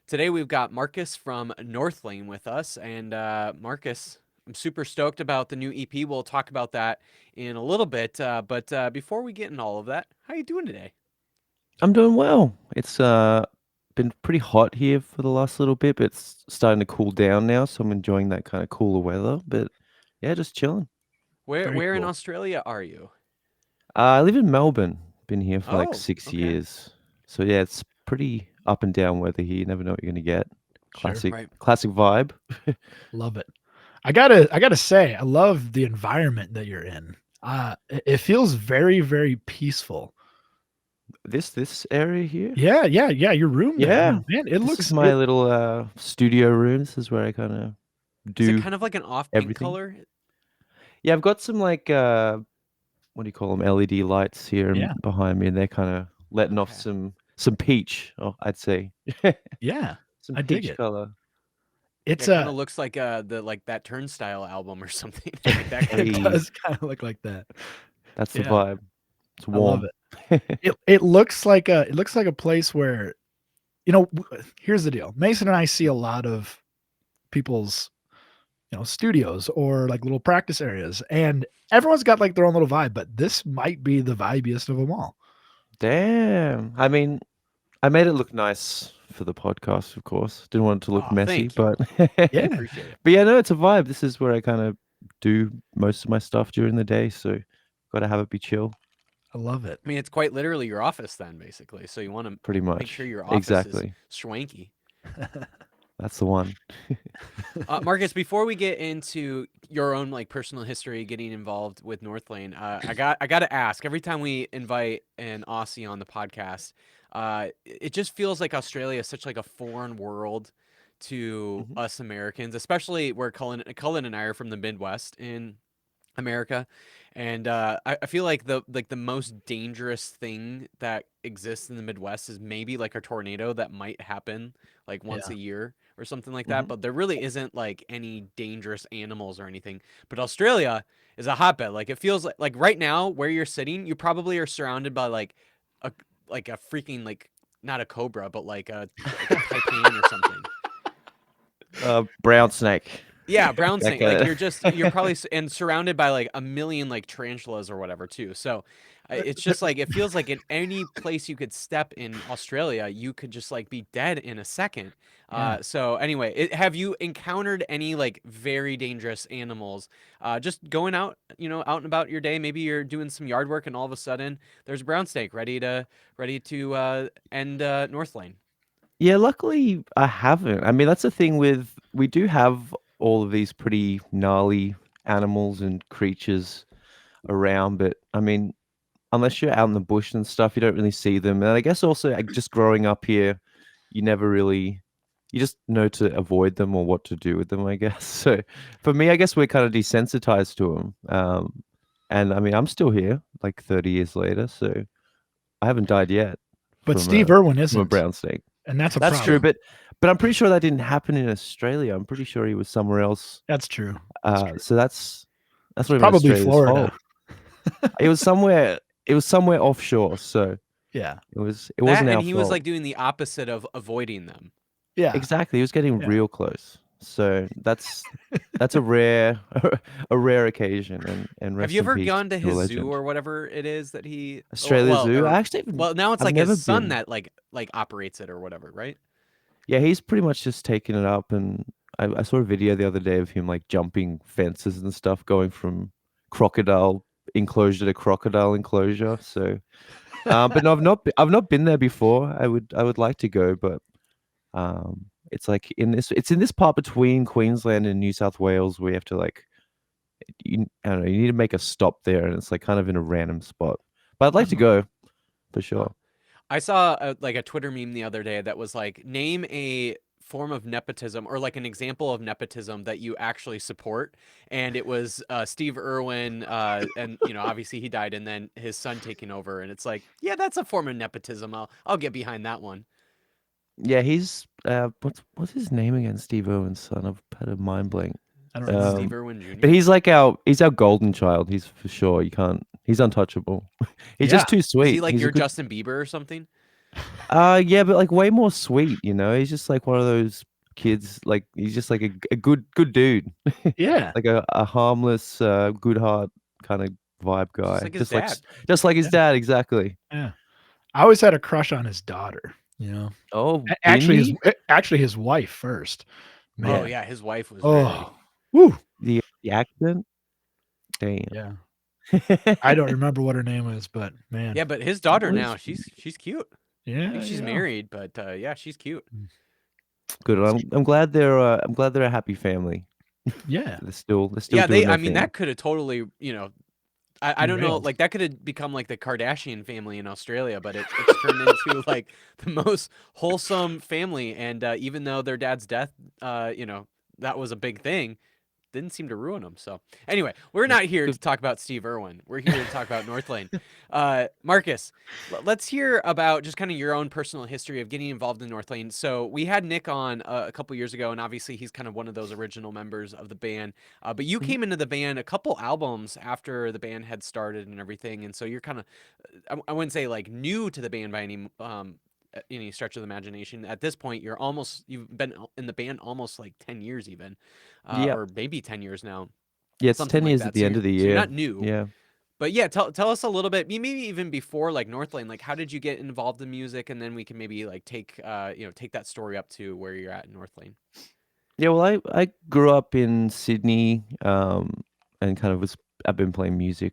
Today we've got Marcus from Northlane with us, and Marcus, I'm super stoked about the new EP. We'll talk about that in a little bit, but before we get in all of that, how you doing today? I'm doing well. It's been pretty hot here for the last little bit, but it's starting to cool down now, so I'm enjoying that kind of cooler weather. But yeah, just chilling. Where Very where in cool. Australia are you? I live in Melbourne. Been here for like Oh, 6 okay, years. So yeah, it's pretty up and down weather here. You never know what you're gonna get. Sure. right. Classic vibe. Love it. I gotta say, I love the environment that you're in. It feels very, very peaceful. This area here. Yeah. Your room there, Yeah. man. It This is looks my it. little studio room. This is where I kind of Is it do kind of like an off pink everything. color? Yeah, I've got some like what do you call them? LED lights here and Yeah, behind me, and they're kind of letting off Okay, some peach. Oh, I'd say yeah. some I dig peach it. color. yeah, It's it kind a. of looks like the like that Turnstile album or something, like that kind of It Hey, color. does kind of look like that. that's the Yeah, vibe. It's I love warm. it. It looks like a place where here's the deal. Mason and I see a lot of people's studios or like little practice areas, and everyone's got like their own little vibe, but this might be the vibiest of them all. Damn. I mean, I made it look nice for the podcast, of course. Didn't want it to look Oh, messy, thank you. but I Yeah, appreciate it. but yeah, no, it's a vibe. This is where I kind of do most of my stuff during the day, so got to have it be chill, I love it. I mean, it's quite literally your office then, basically. So you want to pretty make sure much. your office is Exactly. swanky. That's the one. Marcus, before we get into your own like personal history, getting involved with Northlane, I got to ask. Every time we invite an Aussie on the podcast, it just feels like Australia is such like a foreign world to Mhm. us Americans, especially where Cullen and I are from the Midwest in America, and I feel like the most dangerous thing that exists in the Midwest is maybe like a tornado that might happen like once Yeah. a year or something like that. Mhm. But there really isn't like any dangerous animals or anything. But Australia is a hotbed. Like it feels like right now where you're sitting, you probably are surrounded by a like a freaking like not a cobra, but like a taipan or something. Brown snake. Yeah, brown That snake. Like kind you're probably and surrounded by like a million like tarantulas or whatever too. So it's just like it feels like in any place you could step in Australia, you could just like be dead in a second. Yeah. So anyway, have you encountered any like very dangerous animals? Just going out, out and about your day. Maybe you're doing some yard work, and all of a sudden there's a brown snake ready to end North Lane. Yeah, luckily I haven't. I mean, that's the thing with we do have all of these pretty gnarly animals and creatures around, but I mean, unless you're out in the bush and stuff, you don't really see them. And I guess also like, just growing up here, you never really you just know to avoid them or what to do with them, I guess. So for me, I guess we're kind of desensitized to them. And I mean, I'm still here like 30 years later, so I haven't died yet But from Steve Irwin a isn't, brown snake. and that's a That's true, problem. but I'm pretty sure that didn't happen in Australia. I'm pretty sure he was somewhere else. That's true. That's true. So that's It's not even probably Australia's fault. Florida. It was somewhere offshore, so Yeah. it That wasn't and our he was fault. like doing the opposite of avoiding them. Yeah. Exactly, he was getting Yeah. real close. So that's a rare a rare occasion, and Have rest you in ever peace gone to to a his zoo legend. or whatever it is that he Australia Zoo. I actually haven't, well now it's I've like his never son been. that like operates it or whatever, right? Yeah, he's pretty much just taken it up, and I saw a video the other day of him like jumping fences and stuff, going from crocodile enclosure to crocodile enclosure. So, but no, I've not been there before. I would like to go, but it's like it's in this part between Queensland and New South Wales where you have to like I don't know, you need to make a stop there, and it's like kind of in a random spot. But I'd like to Oh, go for Huh. sure. I saw like a Twitter meme the other day that was like name a form of nepotism or like an example of nepotism that you actually support, and it was Steve Irwin, and obviously he died, and then his son taking over, and it's like yeah, that's a form of nepotism. I'll get behind that one. Yeah, he's what's his name again? Steve Owen's son. I've had a mind blank. I don't Is it remember. Steve Um, Irwin but Jr.? he's our golden child. He's for sure. You can't. He's untouchable. He's Yeah. just too Is he sweet. like He's a your good. Justin Bieber or something? Yeah, but like way more sweet, you know. He's just like one of those kids. Like he's just like a good dude, Yeah. like a harmless, good heart kind of vibe Just guy. like his dad. Just like his Yeah. dad, exactly. Yeah. I always had a crush on his daughter, you know. Oh, Actually Bindi, actually his wife first. Oh Man. yeah, his wife was very. Oh. Woo. the accent, damn. Yeah. I don't remember what her name is, but man. Yeah, but his daughter Was now, she's cute. I Yeah, think she's yeah. married, but yeah, she's cute. good. That's I'm glad they're a happy family. yeah. They're still Yeah, doing I their mean, thing. that could have totally, I don't know, Derailed. like that could have become like the Kardashian family in Australia, but it's turned into like the most wholesome family. And even though their dad's death, that was a big thing, didn't seem to ruin them. So anyway, we're Yeah, not here to good. talk about Steve Irwin. We're here to talk about Northlane. Marcus, let's hear about just kind of your own personal history of getting involved in Northlane. So we had Nick on a couple years ago, and obviously he's kind of one of those original members of the band. But you Mhm. came into the band a couple albums after the band had started and everything, and so you're kind of, I wouldn't say like new to the band by any stretch of the imagination. At this point, you've been in the band almost like 10 years even, Yep. or maybe 10 years now, Yeah, it's something 10 like years at that. the end of the So you're year. not new, Yeah. but yeah, tell us a little bit, maybe even before like Northlane, like how did you get involved in music, and then we can maybe like take that story up to where you're at in Northlane. Yeah, well, I grew up in Sydney, and kind of I've been playing music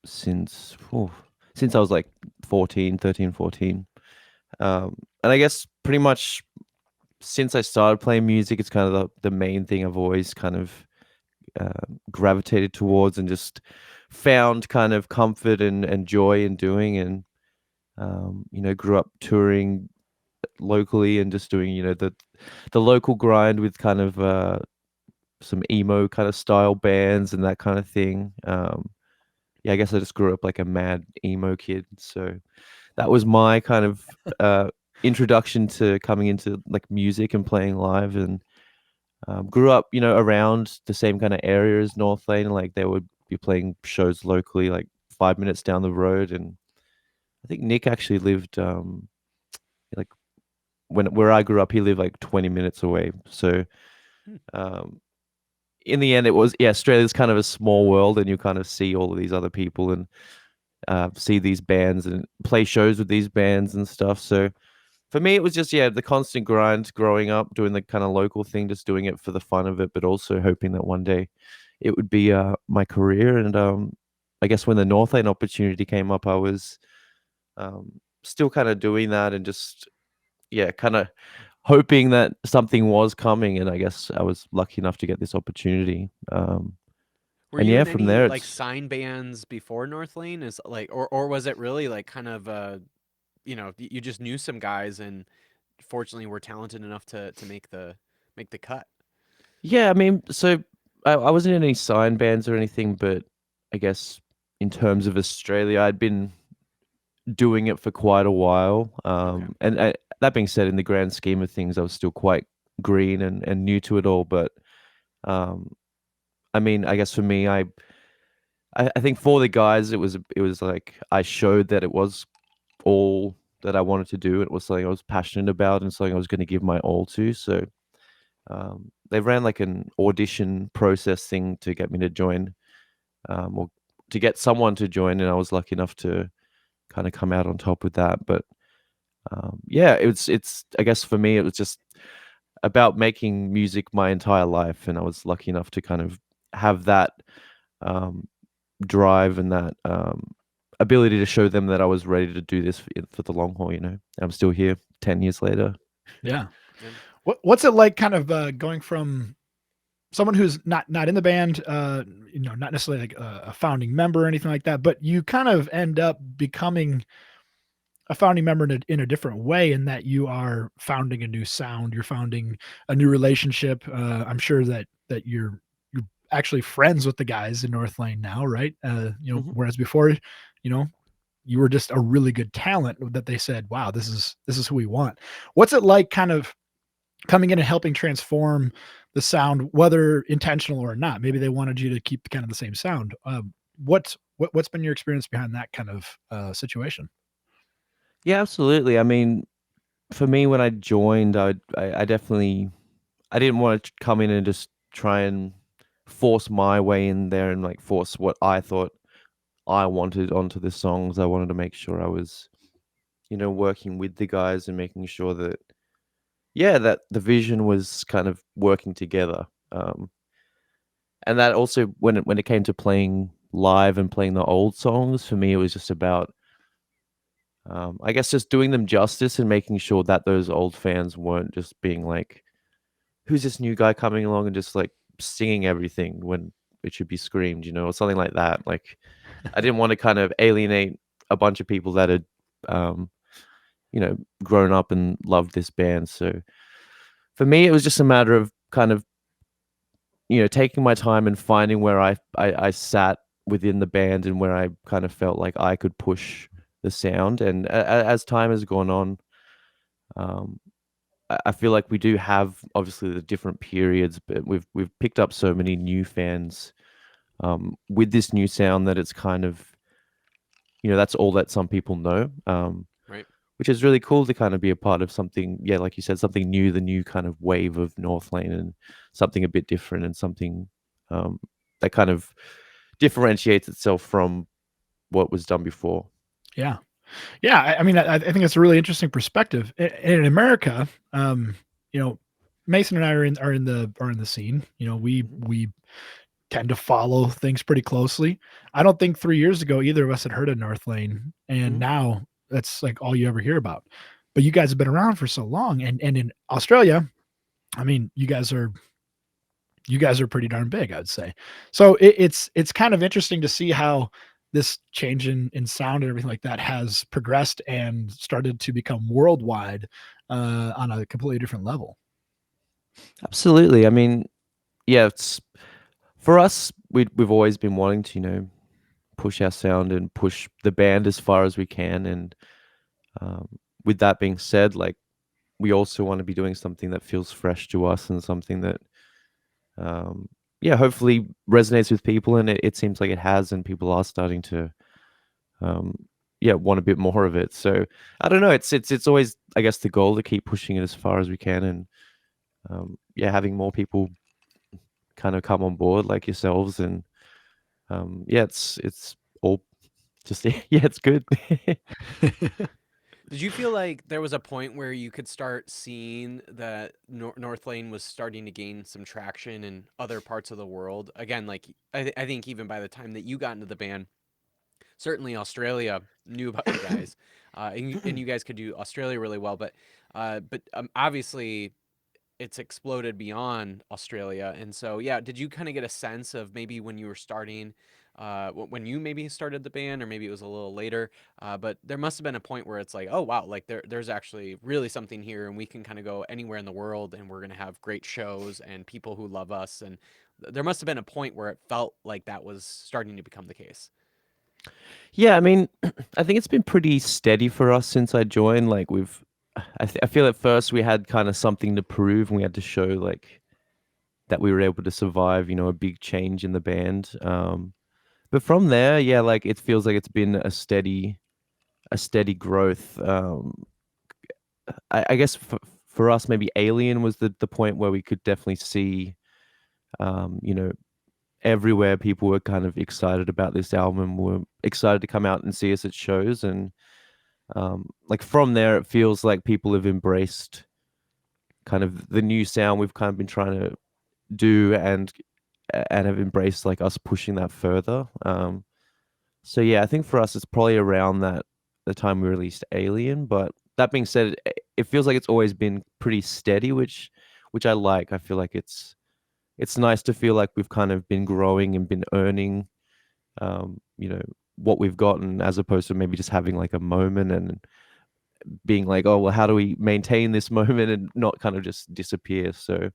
since I was like 14, 13, 14. And I guess pretty much since I started playing music, it's kind of the main thing I've always kind of gravitated towards and just found kind of comfort and joy in doing. And grew up touring locally and just doing the local grind with kind of some emo kind of style bands and that kind of thing. Yeah, I guess I just grew up like a mad emo kid, so that was my kind of introduction to coming into like music and playing live. And grew up, around the same kind of area as Northlane. Like they would be playing shows locally, like 5 minutes down the road. And I think Nick actually lived like where I grew up, he lived like 20 minutes away. So Hmm. um, in the end, it was, yeah, Australia's kind of a small world, and you kind of see all of these other people and see these bands and play shows with these bands and stuff. So for me, it was just, yeah, the constant grind growing up, doing the kind of local thing, just doing it for the fun of it, but also hoping that one day it would be my career. And I guess when the Northlane opportunity came up, I was still kind of doing that and just, yeah, kind of hoping that something was coming. And I guess I was lucky enough to get this opportunity. Were And you yeah, in from any there, like it's, sign bands before Northlane? Is like, or was it really like kind of you just knew some guys and fortunately were talented enough to make the cut? yeah, I mean, so I wasn't in any sign bands or anything, but I guess in terms of Australia, I'd been doing it for quite a while. Okay. And that being said, in the grand scheme of things, I was still quite green and new to it all. But um, I mean, I guess for me, I think for the guys, it was like I showed that it was all that I wanted to do. It was something I was passionate about and something I was going to give my all to. So they ran like an audition process thing to get me to join, or to get someone to join, and I was lucky enough to kind of come out on top with that. But yeah, it's I guess for me it was just about making music my entire life, and I was lucky enough to kind of have that um, drive and that ability to show them that I was ready to do this for the long haul. I'm still here 10 years later. Yeah. Yeah. What's it like kind of going from someone who's not in the band, not necessarily like a founding member or anything like that, but you kind of end up becoming a founding member in a different way, in that you are founding a new sound, you're founding a new relationship. I'm sure that you're actually friends with the guys in Northlane now, right? Hmm. Whereas before, you were just a really good talent that they said, wow, this is who we want. What's it like kind of coming in and helping transform the sound, whether intentional or not? Maybe they wanted you to keep kind of the same sound. What's been your experience behind that kind of situation? Yeah, absolutely. I mean, for me, when I joined, I definitely I didn't want to come in and just try and force my way in there and like force what I thought I wanted onto the songs. I wanted to make sure I was, working with the guys and making sure that, yeah, that the vision was kind of working together. And that also, when it came to playing live and playing the old songs, for me, it was just about, I guess, just doing them justice and making sure that those old fans weren't just being like, "Who's this new guy coming along?" and just like singing everything when it should be screamed, or something like that. Like, I didn't want to kind of alienate a bunch of people that had, um, grown up and loved this band. So for me, it was just a matter of kind of, taking my time and finding where I sat within the band and where I kind of felt like I could push the sound. And as time has gone on, um, I feel like we do have obviously the different periods, but we've picked up so many new fans with this new sound that it's kind of, that's all that some people know. Right. Which is really cool to kind of be a part of something, yeah, like you said, something new, the new kind of wave of Northlane, and something a bit different, and something that kind of differentiates itself from what was done before. Yeah. Yeah, I mean, I think it's a really interesting perspective. In America, you know, Mason and I are in the scene. We tend to follow things pretty closely. I don't think 3 years ago either of us had heard of Northlane, and Mhm. now that's like all you ever hear about. But you guys have been around for so long, and in Australia, I mean, you guys are pretty darn big, I'd say. So it's kind of interesting to see how this change in sound and everything like that has progressed and started to become worldwide on a completely different level. Absolutely. I mean, yeah, it's for us. We've always been wanting to, push our sound and push the band as far as we can. And um, with that being said, like we also want to be doing something that feels fresh to us and something that um, yeah, hopefully resonates with people, and it seems like it has, and people are starting to, um, yeah, want a bit more of it. So I don't know. It's always, I guess, the goal to keep pushing it as far as we can, and yeah, having more people kind of come on board like yourselves, and yeah, it's all just yeah, it's good. Did you feel like there was a point where you could start seeing that Northlane was starting to gain some traction in other parts of the world? Again, like I think even by the time that you got into the band, certainly Australia knew about you guys, and you guys could do Australia really well. But obviously it's exploded beyond Australia. And so, yeah, did you kind of get a sense of maybe when you were starting, when you maybe started the band, or maybe it was a little later, but there must have been a point where it's like, oh wow, like there's actually really something here, and we can kind of go anywhere in the world, and we're gonna have great shows and people who love us, and there must have been a point where it felt like that was starting to become the case. Yeah, I mean, I think it's been pretty steady for us since I joined. Like I feel at first we had kind of something to prove, and we had to show like that we were able to survive, a big change in the band. But from there, yeah, like it feels like it's been a steady growth. I guess for us, maybe Alien was the point where we could definitely see, you know, everywhere people were kind of excited about this album, were excited to come out and see us at shows, and like from there, it feels like people have embraced kind of the new sound we've kind of been trying to do, and have embraced like us pushing that further. So yeah, I think for us it's probably around that the time we released Alien. But that being said, it feels like it's always been pretty steady, which I like. I feel like it's nice to feel like we've kind of been growing and been earning, um, you know, what we've gotten, as opposed to maybe just having like a moment and being like, oh well, how do we maintain this moment and not kind of just disappear? So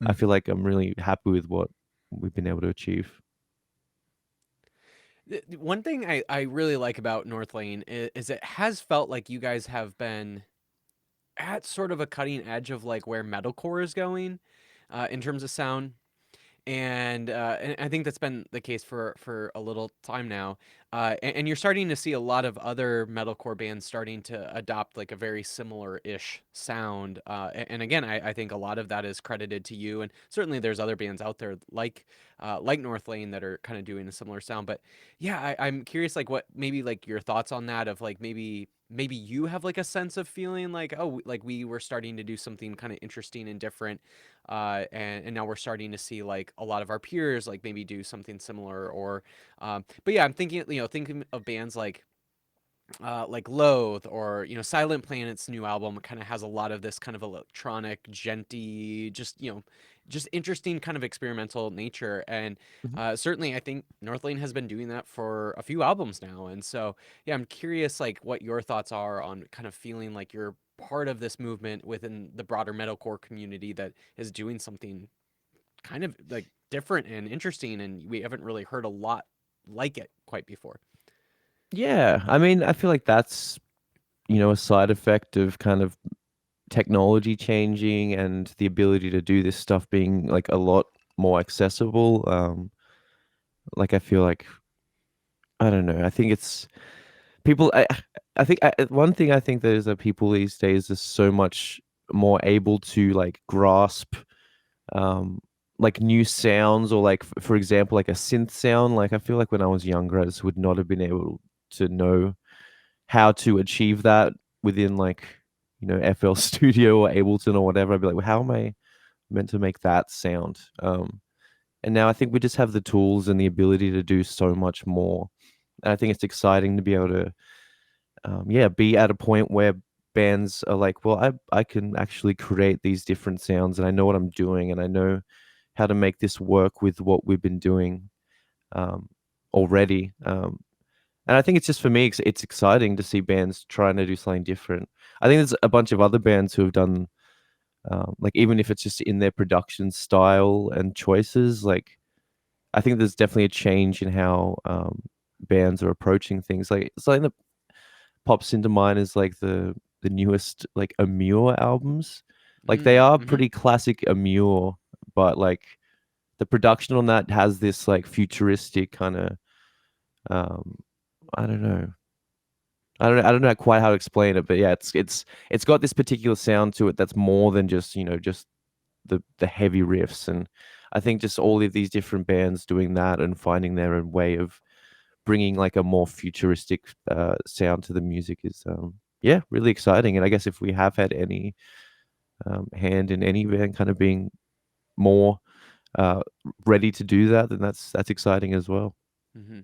I Mm. feel like I'm really happy with what we've been able to achieve. One thing I really like about Northlane is it has felt like you guys have been at sort of a cutting edge of like where metalcore is going, in terms of sound. and I think that's been the case for a little time now. And you're starting to see a lot of other metalcore bands starting to adopt like a very similar-ish sound. And again, I think a lot of that is credited to you, and certainly there's other bands out there like Northlane that are kind of doing a similar sound. But yeah, I'm curious, like what maybe like your thoughts on that of like maybe you have like a sense of feeling like, oh, like we were starting to do something kind of interesting and different, and now we're starting to see like a lot of our peers like maybe do something similar, or but yeah, I'm thinking, thinking of bands like Loathe, or Silent Planet's new album kind of has a lot of this kind of electronic, genty, just interesting kind of experimental nature. And Mhm. certainly I think Northlane has been doing that for a few albums now. And so yeah, I'm curious like what your thoughts are on kind of feeling like you're part of this movement within the broader metalcore community that is doing something kind of like different and interesting, and we haven't really heard a lot like it quite before. Yeah, I mean, I feel like that's, a side effect of kind of technology changing and the ability to do this stuff being like a lot more accessible. Like I feel like I don't know. I think it's people. I think one thing I think that is that people these days are so much more able to like grasp um like new sounds, or like for example like a synth sound. Like I feel like when I was younger I just would not have been able to know how to achieve that within like FL Studio or Ableton or whatever. I'd be like, well, how am I meant to make that sound? And now I think we just have the tools and the ability to do so much more. And I think it's exciting to be able to, yeah, be at a point where bands are like, well, I can actually create these different sounds, and I know what I'm doing, and I know how to make this work with what we've been doing um, already. And I think it's just for me, it's exciting to see bands trying to do something different. I think there's a bunch of other bands who have done, like even if it's just in their production style and choices, like I think there's definitely a change in how bands are approaching things. Like something that pops into mind is like the newest like Amure albums. Like they are Mm-hmm. pretty classic Amure, but like the production on that has this like futuristic kind of um, I don't know. I don't know quite how to explain it, but yeah, it's got this particular sound to it that's more than just just the heavy riffs. And I think just all of these different bands doing that and finding their own way of bringing like a more futuristic sound to the music is yeah, really exciting. And I guess if we have had any hand in any band kind of being more uh, ready to do that, then that's exciting as well. Mm-hmm.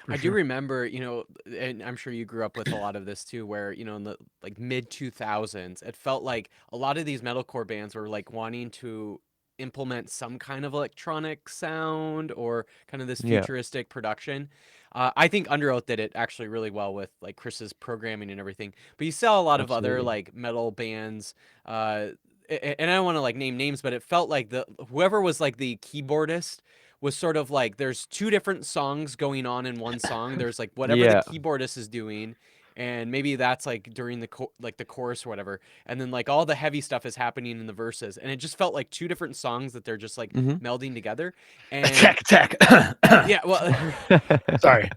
for I do sure. remember, and I'm sure you grew up with a lot of this too, where, in the like mid 2000s, it felt like a lot of these metalcore bands were like wanting to implement some kind of electronic sound or kind of this Yeah. futuristic production. I think Under Oath did it actually really well with like Chris's programming and everything. But you saw a lot of other Absolutely. like metal bands, and I don't want to like name names, but it felt like the whoever was like the keyboardist was sort of like there's two different songs going on in one song. There's like whatever the Yeah. keyboardist is doing, and maybe that's like during like the chorus or whatever, and then like all the heavy stuff is happening in the verses, and it just felt like two different songs that they're just like Hmm. melding together. And Attack. yeah, well, Sorry.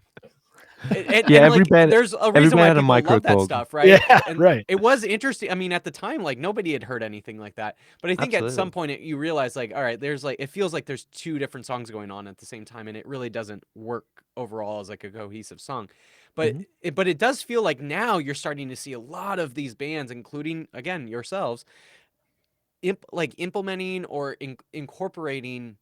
Yeah, and like there's a every reason band why had a people love that microKOG. stuff, right? Yeah, And right. it was interesting. I mean, at the time, like nobody had heard anything like that. But I think at some Absolutely. point you realize like, all right, there's like it feels like there's two different songs going on at the same time, and it really doesn't work overall as like a cohesive song. But Hmm. it does feel like now you're starting to see a lot of these bands, including again yourselves, like implementing or incorporating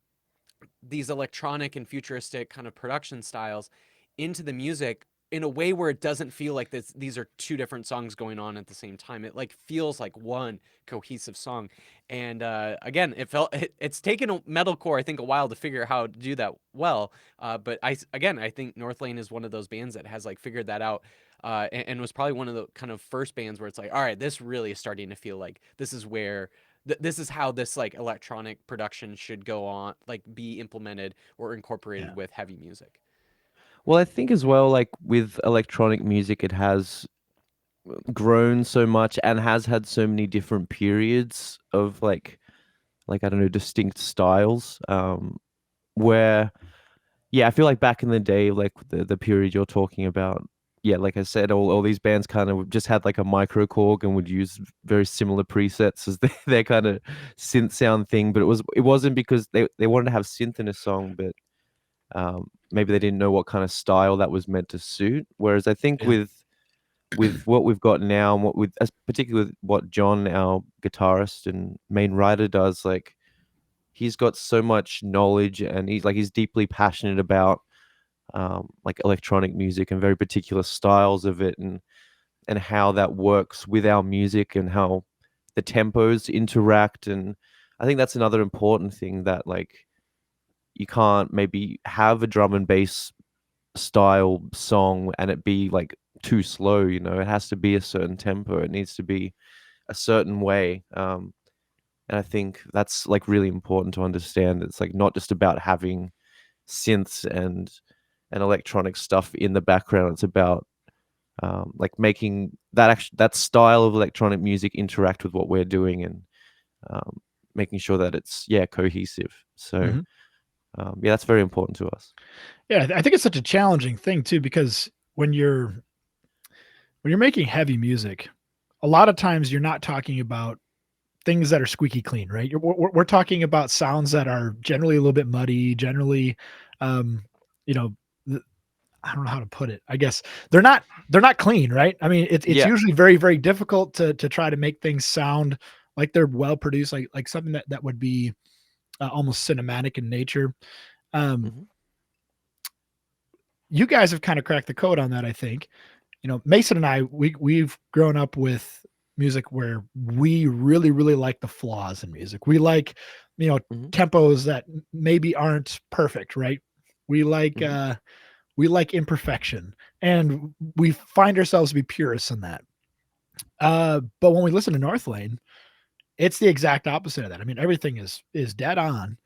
these electronic and futuristic kind of production styles into the music in a way where it doesn't feel like these are two different songs going on at the same time. It like feels like one cohesive song. And again, it's taken metalcore I think a while to figure out how to do that well. But I think Northlane is one of those bands that has like figured that out. And was probably one of the kind of first bands where it's like, all right, this really is starting to feel like this is where this is how this like electronic production should go on, like be implemented or Yeah. incorporated with heavy music. Well, I think as well, like with electronic music, it has grown so much and has had so many different periods of like I don't know, distinct styles. where yeah, I feel like back in the day, like the period you're talking about, yeah, like I said, all these bands kind of just had like a microKORG and would use very similar presets as their kind of synth sound thing. But it wasn't because they wanted to have synth in a song, but maybe they didn't know what kind of style that was meant to suit. Whereas I think Yeah. with what we've got now and particularly with what John, our guitarist and main writer, does, like he's got so much knowledge and he's deeply passionate about like electronic music and very particular styles of it and how that works with our music and how the tempos interact. And I think that's another important thing, that like you can't maybe have a drum and bass style song and it be like too slow. It has to be a certain tempo, it needs to be a certain way. And I think that's like really important to understand. It's like not just about having synths and electronic stuff in the background. It's about like making that style of electronic music interact with what we're doing, and making sure that it's cohesive. So Mhm. yeah, that's very important to us. Yeah, I think it's such a challenging thing too, because when you're making heavy music, a lot of times you're not talking about things that are squeaky clean, right? We're talking about sounds that are generally a little bit muddy, generally, um, you know, I don't know how to put it. I guess they're not clean, right? I mean, it's Yeah. usually very, very difficult to try to make things sound like they're well produced, like something that would be almost cinematic in nature. Um, Hmm. you guys have kind of cracked the code on that, I think. Mason and I, we've grown up with music where we really, really like the flaws in music. We like, Hmm. tempos that maybe aren't perfect, right? We like Hmm. we like imperfection, and we find ourselves to be purists in that. But when we listen to Northlane, it's the exact opposite of that. I mean, everything is dead on,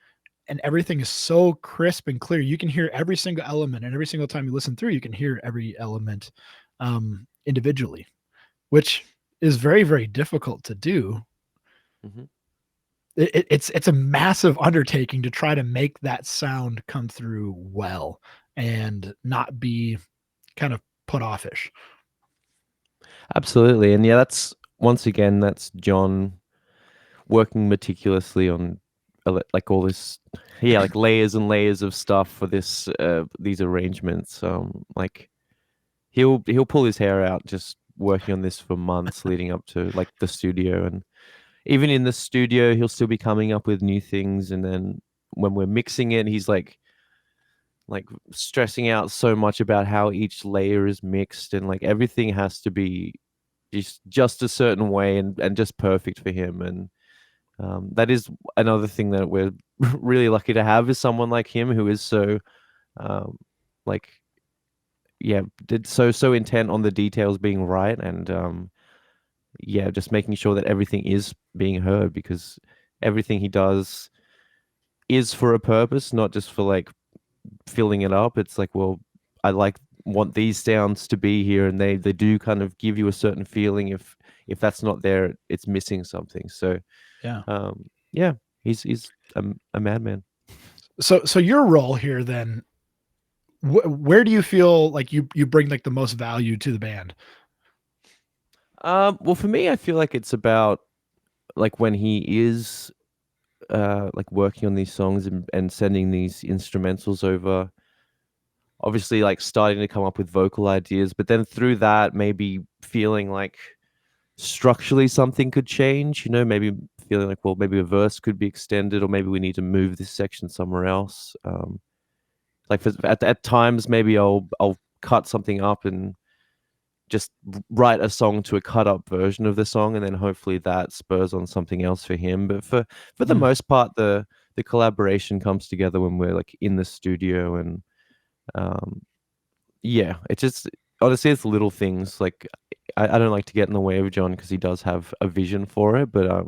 and everything is so crisp and clear. You can hear every single element, and every single time you listen through, you can hear every element individually, which is very, very difficult to do. Hmm. It's a massive undertaking to try to make that sound come through well and not be kind of put offish. Absolutely. And yeah, that's John working meticulously on like all this, yeah, like layers and layers of stuff for these arrangements. Like he'll pull his hair out just working on this for months leading up to like the studio. And even in the studio he'll still be coming up with new things, and then when we're mixing it, he's like stressing out so much about how each layer is mixed, and like everything has to be just a certain way and just perfect for him. And that is another thing that we're really lucky to have, is someone like him who is so um, like yeah, did so intent on the details being right, and yeah, just making sure that everything is being heard, because everything he does is for a purpose, not just for like filling it up. It's like, well, I want these sounds to be here, and they do kind of give you a certain feeling. If that's not there, it's missing something. So Yeah. yeah, he's a madman. So your role here then, where do you feel like you bring like the most value to the band? Well, for me, I feel like it's about like when he is like working on these songs and sending these instrumentals over, obviously like starting to come up with vocal ideas, but then through that maybe feeling like structurally something could change, maybe feeling like, well, maybe a verse could be extended, or maybe we need to move this section somewhere else. Like at times maybe I'll cut something up and just write a song to a cut up version of the song, and then hopefully that spurs on something else for him. But for the Mm, most part, the collaboration comes together when we're like in the studio. And um yeah, it's just honestly it's little things. Like I don't like to get in the way of John because he does have a vision for it, but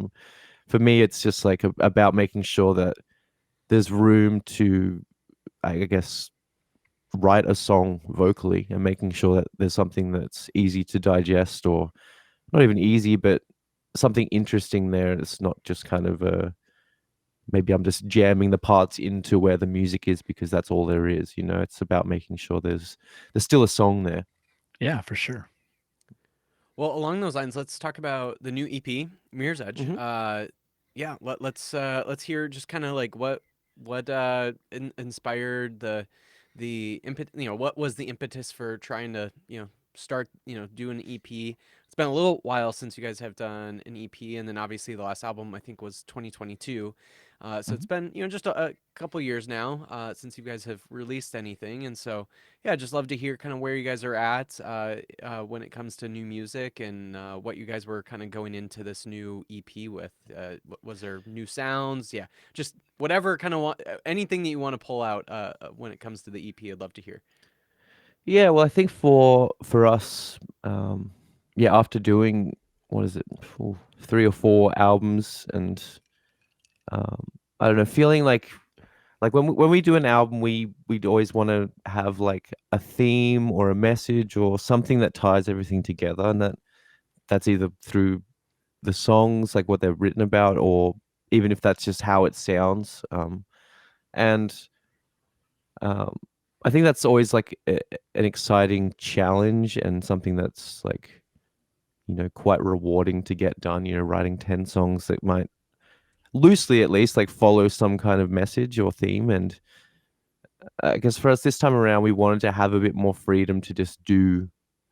for me it's just like about making sure that there's room to, I guess, write a song vocally, and making sure that there's something that's easy to digest, or not even easy, but something interesting there. It's not just kind of maybe I'm just jamming the parts into where the music is because that's all there is. It's about making sure there's still a song there. Yeah, for sure. Well, along those lines, let's talk about the new EP, Mirror's Edge. Hmm. Yeah, let's hear just kind of like what inspired the impetus. What was the impetus for trying to start do an EP? It's been a little while since you guys have done an EP, and then obviously the last album I think was 2022. So it's Mhm. been just a couple years now since you guys have released anything, and so yeah, just love to hear kind of where you guys are at when it comes to new music and what you guys were kind of going into this new EP with. Was there new sounds? Yeah, just whatever kind of anything that you want to pull out when it comes to the EP. I'd love to hear. Yeah, well, I think for us, yeah, after doing what is it, 3 or 4 albums, and um, I don't know, feeling like when we do an album, we'd always want to have like a theme or a message or something that ties everything together, and that's either through the songs, like what they're written about, or even if that's just how it sounds. And um, I think that's always like an exciting challenge and something that's like quite rewarding to get done. Writing 10 songs that might loosely, at least, like follow some kind of message or theme. And I guess for us this time around, we wanted to have a bit more freedom to just do,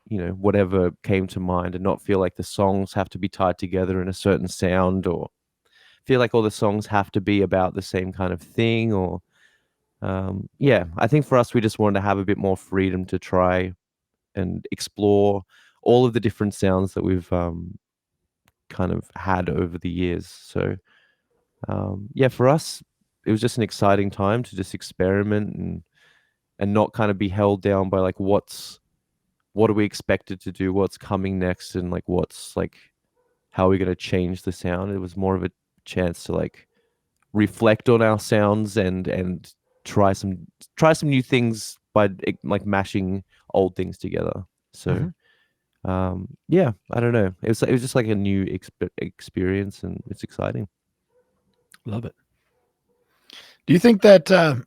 whatever came to mind and not feel like the songs have to be tied together in a certain sound or feel like all the songs have to be about the same kind of thing. Or, yeah, I think for us, we just wanted to have a bit more freedom to try and explore all of the different sounds that we've kind of had over the years. So, yeah, for us, it was just an exciting time to just experiment and not kind of be held down by like what are we expected to do, what's coming next, and like what's like how are we going to change the sound. It was more of a chance to like reflect on our sounds and try some new things by like mashing old things together. So Mhm. yeah, I don't know, it was just like a new experience, and it's exciting. Love it. Do you think that do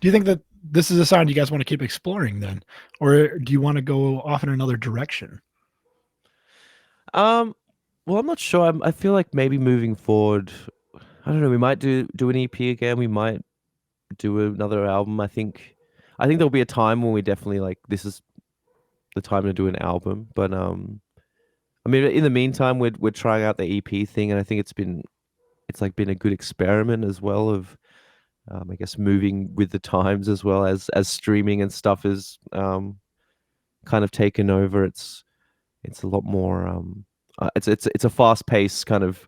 you think that this is a sound you guys want to keep exploring then, or do you want to go off in another direction? um well, I'm not sure. I feel like maybe moving forward, I don't know, we might do an EP again, we might do another album. I think there'll be a time when we definitely like this is the time to do an album. But I mean, in the meantime, we're trying out the EP thing, and I think it's like been a good experiment as well of I guess moving with the times as well as streaming and stuff is kind of taken over. It's a lot more it's a fast paced kind of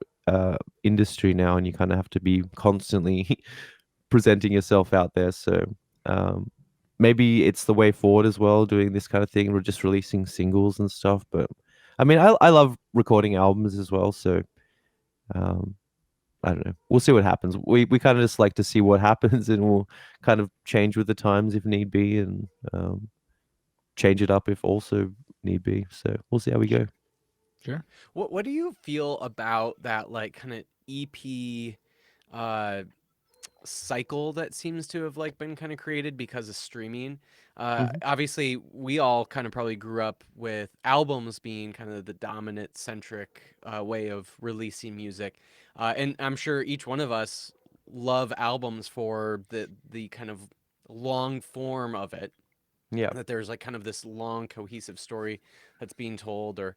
industry now, and you kind of have to be constantly presenting yourself out there. So um, maybe it's the way forward as well, doing this kind of thing. We're just releasing singles and stuff. But I mean, I love recording albums as well. So um, I don't know. We'll see what happens. We kind of just like to see what happens, and we'll kind of change with the times if need be, and change it up if also need be. So we'll see how we go. Sure. What do you feel about that like kind of EP uh cycle that seems to have like been kind of created because of streaming? Hmm. Obviously we all kind of probably grew up with albums being kind of the dominant centric way of releasing music. And I'm sure each one of us love albums for the kind of long form of it, Yeah. that there's like kind of this long cohesive story that's being told, or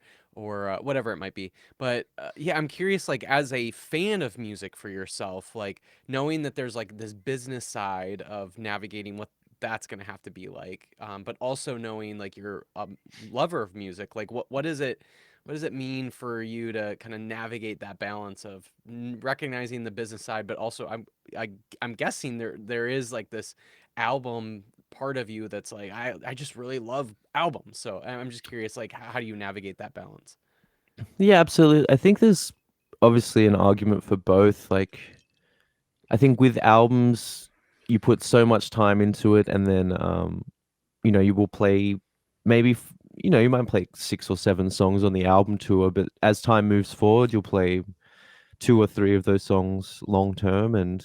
whatever it might be. But yeah, I'm curious, like as a fan of music for yourself, like knowing that there's like this business side of navigating what that's going to have to be like, but also knowing like you're a lover of music, like what does it mean for you to kind of navigate that balance of recognizing the business side, but also I'm guessing there is like this album part of you that's like I just really love albums. So I'm just curious, like how do you navigate that balance? Yeah, absolutely. I think there's obviously an argument for both. Like, I think with albums, you put so much time into it, and then you will play maybe you might play 6 or 7 songs on the album tour, but as time moves forward, you'll play 2 or 3 of those songs long term, and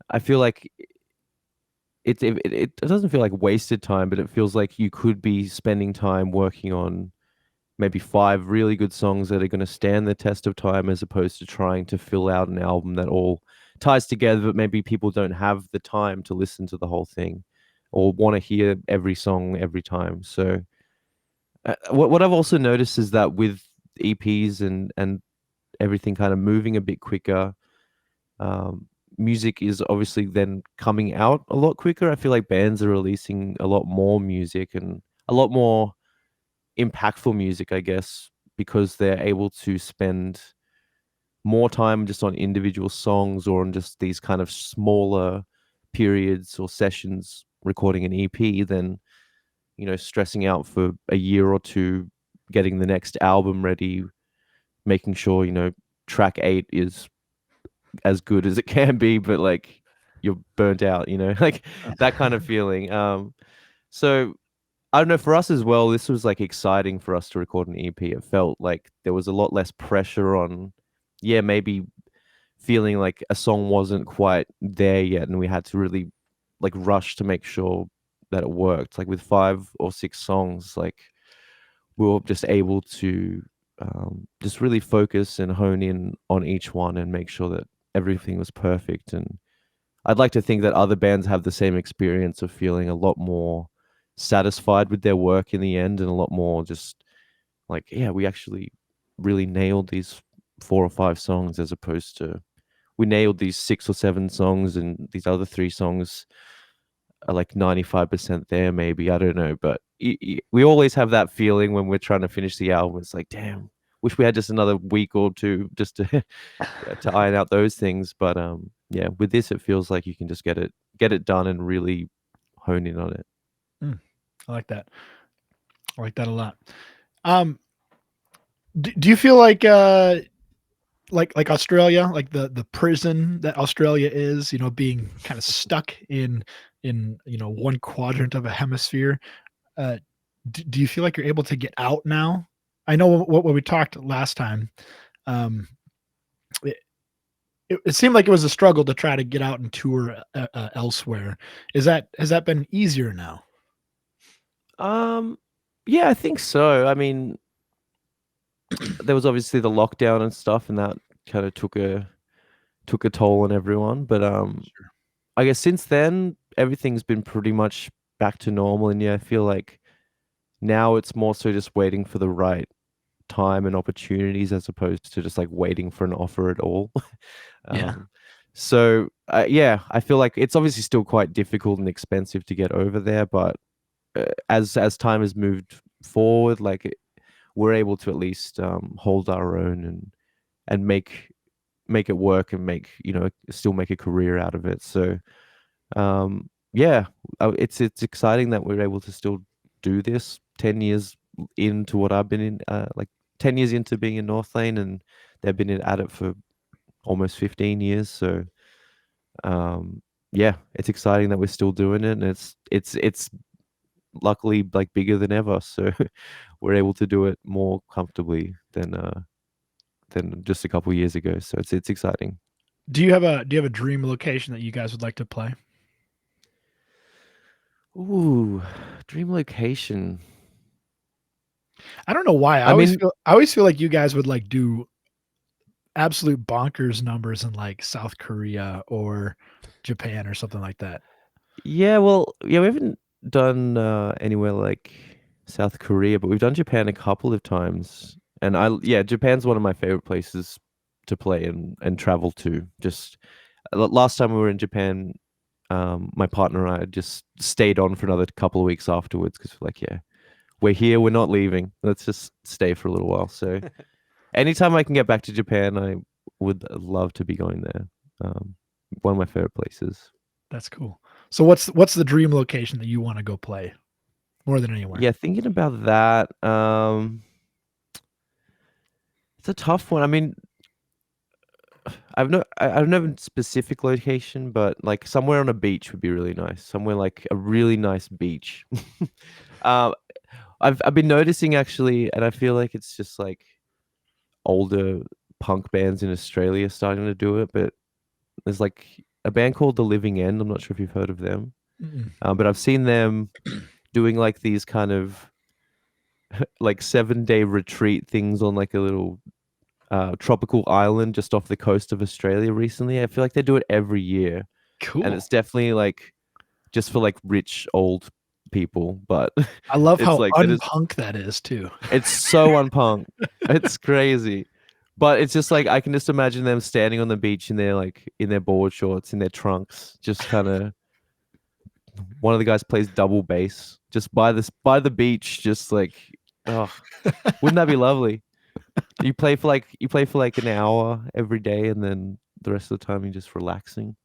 I feel like it doesn't feel like wasted time, but it feels like you could be spending time working on maybe 5 really good songs that are going to stand the test of time, as opposed to trying to fill out an album that all ties together, but maybe people don't have the time to listen to the whole thing or want to hear every song every time. So what I've also noticed is that with EPs and everything kind of moving a bit quicker, music is obviously then coming out a lot quicker. I feel like bands are releasing a lot more music and a lot more impactful music, I guess, because they're able to spend more time just on individual songs or on just these kind of smaller periods or sessions recording an EP than, stressing out for a year or two getting the next album ready, making sure, track 8 is as good as it can be, but like you're burnt out, like that kind of feeling. So I don't know, for us as well, this was like exciting for us to record an EP. It felt like there was a lot less pressure on, yeah, maybe feeling like a song wasn't quite there yet, and we had to really like rush to make sure that it worked. Like with 5 or 6 songs, like we were just able to just really focus and hone in on each one and make sure that everything was perfect. And I'd like to think that other bands have the same experience of feeling a lot more satisfied with their work in the end, and a lot more just like, yeah, we actually really nailed these 4 or 5 songs, as opposed to we nailed these 6 or 7 songs and these other 3 songs are like 95% there, maybe. I don't know, but we always have that feeling when we're trying to finish the album. It's like, damn, wish we had just another week or two just to to iron out those things. But yeah, with this, it feels like you can just get it done and really hone in on it. I like that. I like that a lot. Do you feel like Australia, like the prison that Australia is, being kind of stuck in one quadrant of a hemisphere? Do you feel like you're able to get out now? I know what we talked last time. It seemed like it was a struggle to try to get out and tour elsewhere. Has that been easier now? Yeah, I think so. I mean, there was obviously the lockdown and stuff, and that kind of took a toll on everyone. But Sure. I guess since then, everything's been pretty much back to normal. And yeah, I feel like now it's more so just waiting for the right time and opportunities, as opposed to just like waiting for an offer at all. Yeah. So yeah, I feel like it's obviously still quite difficult and expensive to get over there, but as time has moved forward, like we're able to at least hold our own and make it work and still make a career out of it. So yeah, it's exciting that we're able to still do this 10 years into what I've been in, like 10 years into being in Northlane, and they've been at it for almost 15 years. So yeah, it's exciting that we're still doing it, and it's luckily like bigger than ever. So we're able to do it more comfortably than just a couple years ago. So it's exciting. Do you have a dream location that you guys would like to play? Ooh, dream location. I don't know why. I mean, I always feel like you guys would like do absolute bonkers numbers in like South Korea or Japan or something like that. yeah, well, yeah, we haven't done anywhere like South Korea, but we've done Japan a couple of times. And yeah, Japan's one of my favorite places to play and travel to. Just last time we were in Japan, my partner and I just stayed on for another couple of weeks afterwards, because we're like, yeah, we're here, we're not leaving. Let's just stay for a little while. So anytime I can get back to Japan, I would love to be going there. One of my favorite places. That's cool. So what's the dream location that you want to go play more than anywhere? Yeah, thinking about that, it's a tough one. I mean, I don't have a specific location, but like somewhere on a beach would be really nice. Somewhere like a really nice beach. uh, I've been noticing actually, and I feel like it's just like older punk bands in Australia starting to do it, but there's like a band called The Living End. I'm not sure if you've heard of them, but I've seen them doing like these kind of like 7-day retreat things on like a little tropical island just off the coast of Australia recently. I feel like they do it every year, Cool. and it's definitely like just for like rich old people, but I love it's how like unpunk that is too. it's so unpunk. It's crazy. But it's just like I can just imagine them standing on the beach in their like in their board shorts, in their trunks, just kind of. One of the guys plays double bass just by the beach, just like, oh, wouldn't that be lovely? You play for like an hour every day, and then the rest of the time you're just relaxing.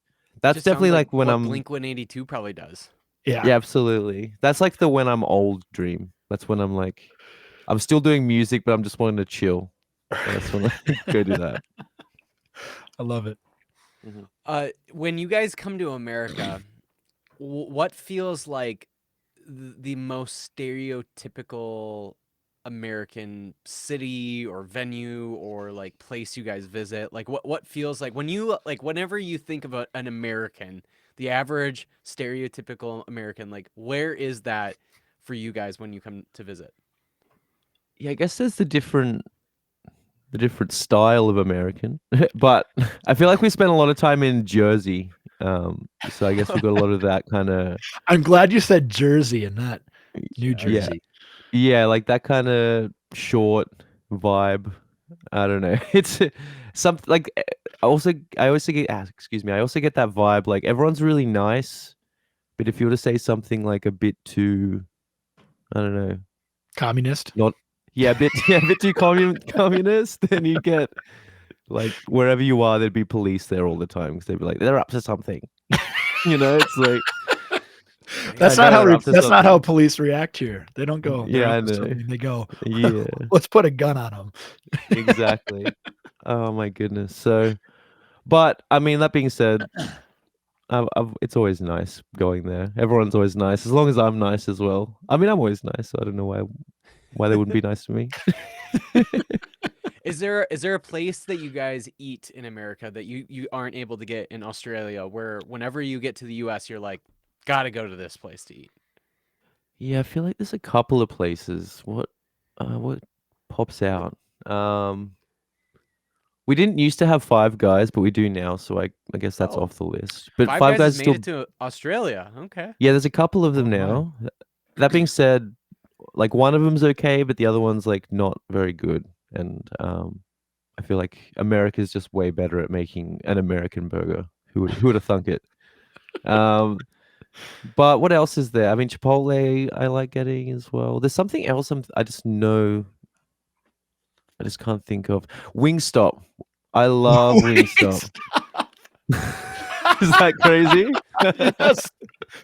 That's Just sounds definitely like when what I'm. Blink 182 probably does. Yeah. Yeah, absolutely. That's like the when I'm old dream. That's when I'm like, I'm still doing music, but I'm just wanting to chill. That's when I go do that. I love it. When you guys come to America, what feels like the most stereotypical American city or venue or like place you guys visit? Like what feels like when you like whenever you think of an American, the average stereotypical American, like where is that for you guys when you come to visit? Yeah, I guess there's the different style of American, but I feel like we spent a lot of time in Jersey. So I guess we got a lot of that kind of. I'm glad you said Jersey and not New Jersey. Yeah, like that kind of short vibe. I don't know. It's something like I also get excuse me. I also get that vibe. Like everyone's really nice, but if you were to say something like a bit too, I don't know, Communist. not a bit too communist, then you get like wherever you are, there'd be police there all the time because they'd be like they're up to something. It's like. That's not how police react here. They don't go. Yeah, I up to know. something. They go. Yeah, Let's put a gun on them. exactly. Oh my goodness. So, but I mean, that being said, it's always nice going there. Everyone's always nice as long as I'm nice as well. I mean, I'm always nice, so I don't know why they wouldn't be nice to me. Is there a place that you guys eat in America that you aren't able to get in Australia, where whenever you get to the US, you're like, gotta go to this place to eat? Yeah, I feel like there's a couple of places. What pops out? We didn't used to have Five Guys, but we do now, so I guess that's Oh. off the list. But Five Five Guys Guys has still. made it to Australia. Okay. Yeah, there's a couple of them Oh, my. now. That being said, like one of them's okay, but the other one's like not very good. And I feel like America's just way better at making an American burger. Who would have thunk it? But what else is there? I mean, Chipotle I like getting as well. There's something else I just know. I just can't think of. Wingstop. I love Wingstop. Is that crazy?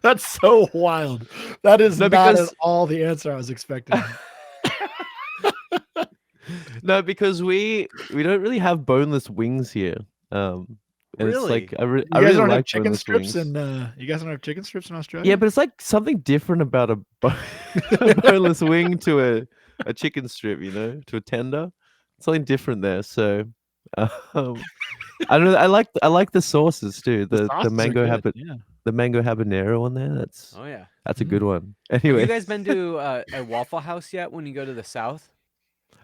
That's so wild. That is No, not because- at all the answer I was expecting. No, because we don't really have boneless wings here. And it's Really? like I You really guys don't have like chicken boneless strips wings. you guys don't have chicken strips in Australia? Yeah, but it's like something different about a boneless wing to a chicken strip, to a tender. Something different there. So I don't know. I like the sauces too. The sauces are mango good, yeah. the mango habanero on there. Oh yeah. That's a good one. Have Anyway, you guys been to a Waffle House yet when you go to the South?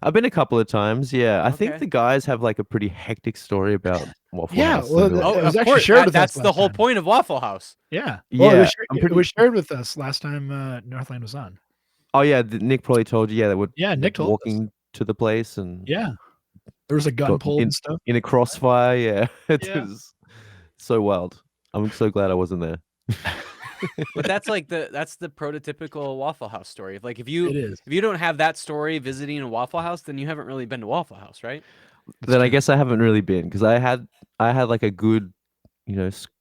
I've been a couple of times. Yeah, I think Okay. the guys have like a pretty hectic story about Waffle Yeah, House. well, so- It was of actually course. shared with us That's the last whole time. point of Waffle House. Yeah. Yeah, Well, I'm it was shared with us last time Northlane was on. Oh yeah, Nick probably told you. Yeah, that would. Yeah, Nick told us. walking to the place and Yeah. There was a gun got pulled and stuff. in a crossfire. Yeah, it Yeah. was so wild. I'm so glad I wasn't there. But that's like that's the prototypical Waffle House story. Like It is. if you don't have that story visiting a Waffle House, then you haven't really been to Waffle House, right? Then I guess I haven't really been because I had like a good,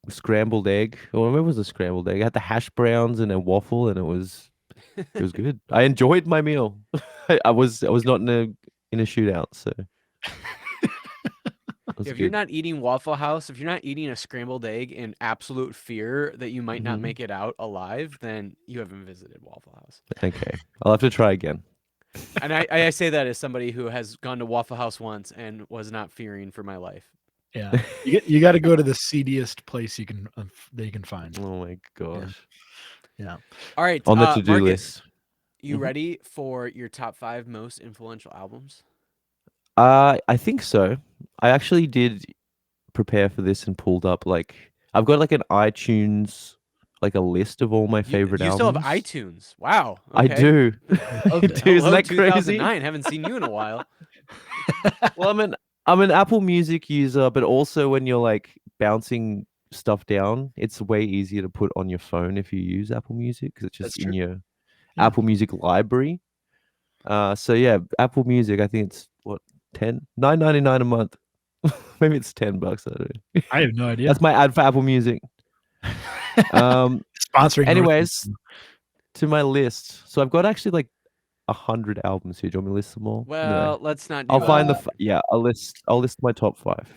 scrambled egg. Or maybe it was a scrambled egg. I had the hash browns and a waffle, and it was good. I enjoyed my meal. I was not in a shootout, so. It was If you're good. not eating Waffle House, if you're not eating a scrambled egg in absolute fear that you might not Mhm. make it out alive, then you haven't visited Waffle House. Okay, I'll have to try again. And I say that as somebody who has gone to Waffle House once and was not fearing for my life. Yeah, you got to go to the seediest place you can that you can find. Oh my gosh. Yeah. All right, On the to-do Marcus, list. you Mhm. ready for your top 5 most influential albums? I think so. I actually did prepare for this and pulled up like I've got like an iTunes like a list of all my favorite You still have albums. iTunes. Wow. I Okay. do. love I that. do. Isn't Hello, that crazy? 2009. Haven't seen you in a while. Well, I'm an Apple Music user, but also when you're like bouncing stuff down, it's way easier to put on your phone if you use Apple Music because it's That's just true. in your Yeah. Apple Music library. So yeah, Apple Music, I think it's what 9.99 a month. Maybe it's $10. I don't know. I have no idea. That's my ad for Apple Music. Um, Sponsoring. anyways, Northlane. to my list. So I've got actually like 100 albums here. Do you want me to list them all? No. Well, let's not I'll do find that. yeah, I'll list my top 5.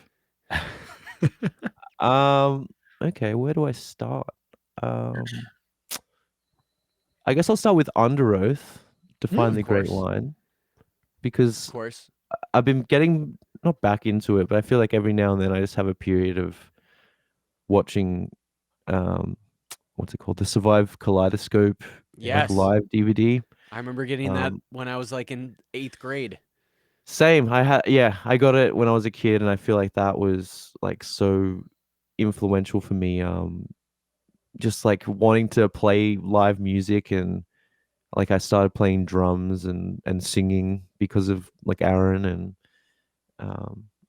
Um, okay, where do I start? Um, I guess I'll start with Under Oath, Define Of the Great course. Line, Of because course. I've been getting not back into it, but I feel like every now and then I just have a period of watching um what's it called? The Survive Kaleidoscope like Yes. live DVD. I remember getting that Um when I was like in 8th grade. Same. I got it when I was a kid and I feel like that was like so influential for me. Just like wanting to play live music and like I started playing drums and singing because of like Aaron and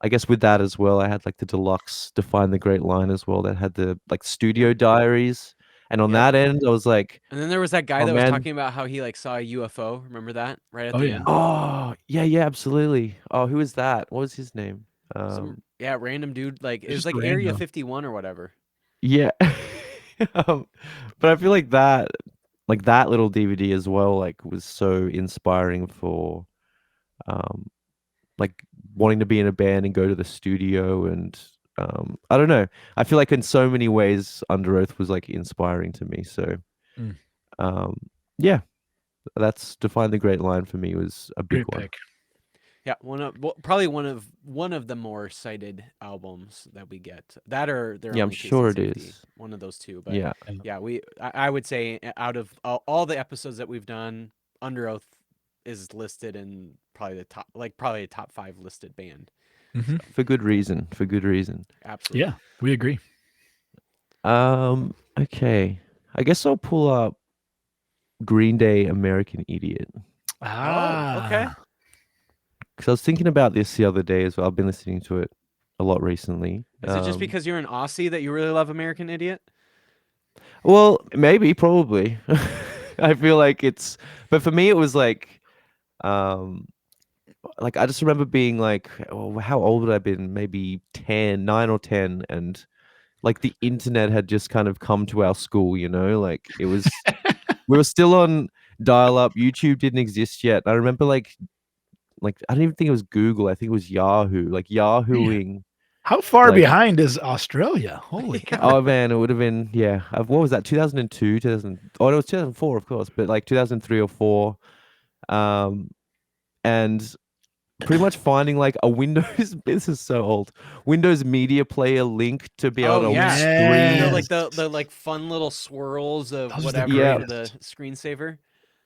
I guess with that as well, I had like the deluxe Define the Great Line as well that had the like studio Yep. diaries. And on Yep. that end, I was like, And then there was that guy oh that was man, talking about how he like saw a UFO. Remember that? Right at Oh the yeah. end. oh yeah, yeah, absolutely. Oh, who is that? What was his name? Some random dude like it It's was just like Area random. 51 or whatever. Yeah. um, but I feel like that little DVD as well, like was so inspiring for um like wanting to be in a band and go to the studio and I don't know. I feel like in so many ways Under Oath was like inspiring to me. So Mm, um yeah, that's Define the Great Line for me was a big great one. pick. Yeah, probably one of the more cited albums that we get. That or Their Yeah, I'm Only Taste and sure it Safety. is. One of those two. But Yeah. yeah, I would say out of all the episodes that we've done, Under Oath is listed in probably the top, like probably a top 5 listed band. Mhm. For good reason. For good reason. Absolutely. Yeah, we agree. Okay. I guess I'll pull up Green Day American Idiot. Oh, okay. Ah, Because I was thinking about this the other day as well. I've been listening to it a lot recently. Is it just because you're an Aussie that you really love American Idiot? Well, maybe, probably. I feel like but for me, it was um, like I just remember being like, oh, how old would I have been? Maybe 10, 9 or 10. And like the internet had just kind of come to our school, like we were still on dial up. YouTube didn't exist yet. I remember like I don't even think it was Google. I think it was Yahoo, like man. Yahooing. How far Like, behind is Australia? Holy Yeah. cow. oh man, it would have been yeah. What was that? 2002, 2000. Oh, no, it was 2004, of course, but like 2003 or four. Um, and pretty much finding like a Windows. This is so old. Windows Media Player link to be able Oh to yeah. stream. Like the like fun little swirls of Those are the whatever Yeah, for the greatest. screensaver.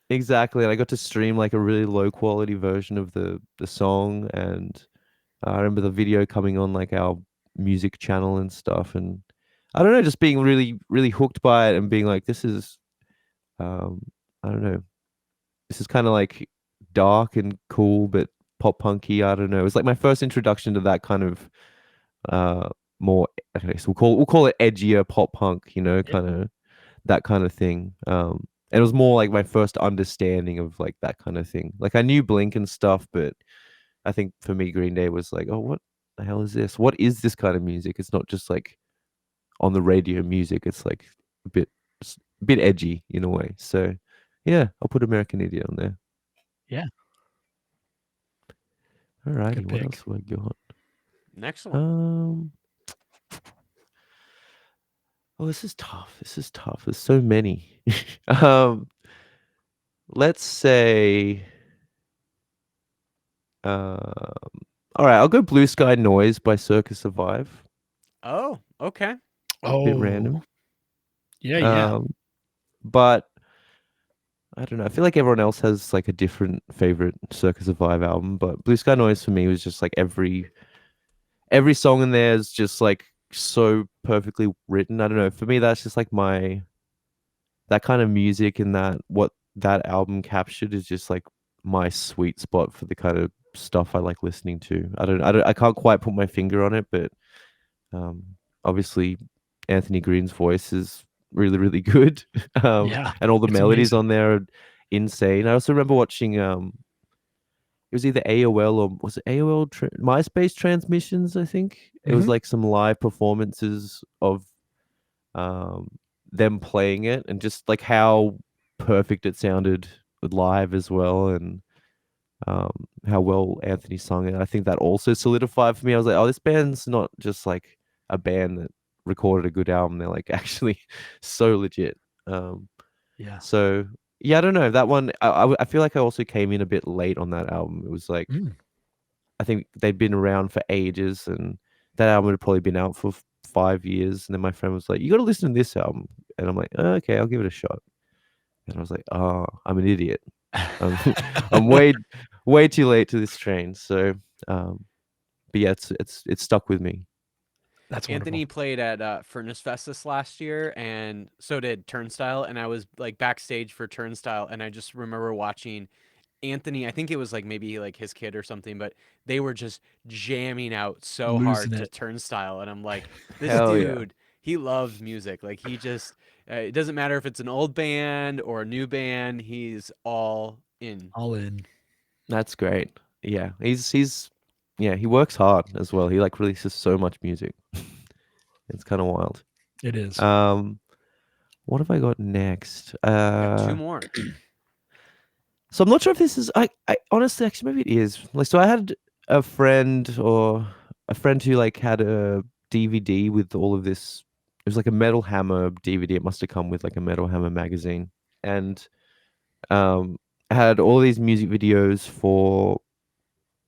exactly. And I got to stream like a really low quality version of the song, and I remember the video coming on like our music channel and stuff, and I don't know, just being really, really hooked by it and being like, this is, um, I don't know, this is kind of like dark and cool, but pop punky. I don't know. It was like my first introduction to that kind of uh more. Okay, so we'll call it edgier pop punk, Yep. kind of that kind of thing. And it was more like my first understanding of like that kind of thing. Like I knew Blink and stuff, but I think for me, Green Day was like, oh, what the hell is this? What is this kind of music? It's not just like on the radio music. It's like a bit edgy in a way. So yeah, I'll put American Idiot on there. Yeah, Alrighty, good what pick. else do I got? Next one. Um, oh, this is tough. This is tough. There's so many. um, let's say All right, I'll go Blue Sky Noise by Circus Survive. Oh, okay. Bit Oh, random. yeah. But I don't know. I feel like everyone else has like a different favorite Circus Survive album, but Blue Sky Noise for me was just like every song in there is just like so perfectly written. I don't know. For me, that's just like that kind of music and that what that album captured is just like my sweet spot for the kind of stuff I like listening to. I can't quite put my finger on it, but um, obviously Anthony Green's voice is really, really good. Yeah, And all the it's melodies amazing. on there are insane. I also remember watching it was either AOL or was it AOL MySpace transmissions, I think. It was Mhm. like some live performances of um them playing it and just like how perfect it sounded live as well, and how well Anthony sung it. I think that also solidified for me. I was like, oh, this band's not just like a band that recorded a good album. They're like actually so legit. Um, Yeah. so yeah, I don't know that one. I feel like I also came in a bit late on that album. It was like Mm. I think they'd been around for ages, and that album had probably been out for 5 years. And then my friend was like, "You got to listen to this album," and I'm like, oh, "Okay, I'll give it a shot." And I was like, "Oh, I'm an idiot. I'm I'm way too late to this train." So, um, but yeah, it's stuck with me. That's wonderful. Anthony played at Furnace Fest this last year, and so did Turnstile. And I was like backstage for Turnstile, and I just remember watching Anthony. I think it was like maybe like his kid or something, but they were just jamming out so Losing hard to it. Turnstile, and I'm like, this Hell yeah, dude, he loves music. Like he just, it doesn't matter if it's an old band or a new band, he's all in. All in. that's great. Yeah, he's yeah, he works hard as well. He like releases so much music. It's kind of wild. It is. Um, what have I got next? I got two more. So I'm not sure if this is. I honestly, actually, maybe it is. Like, so I had a friend who like had a DVD with all of this. It was like a Metal Hammer DVD. It must have come with like a Metal Hammer magazine, and um, had all these music videos for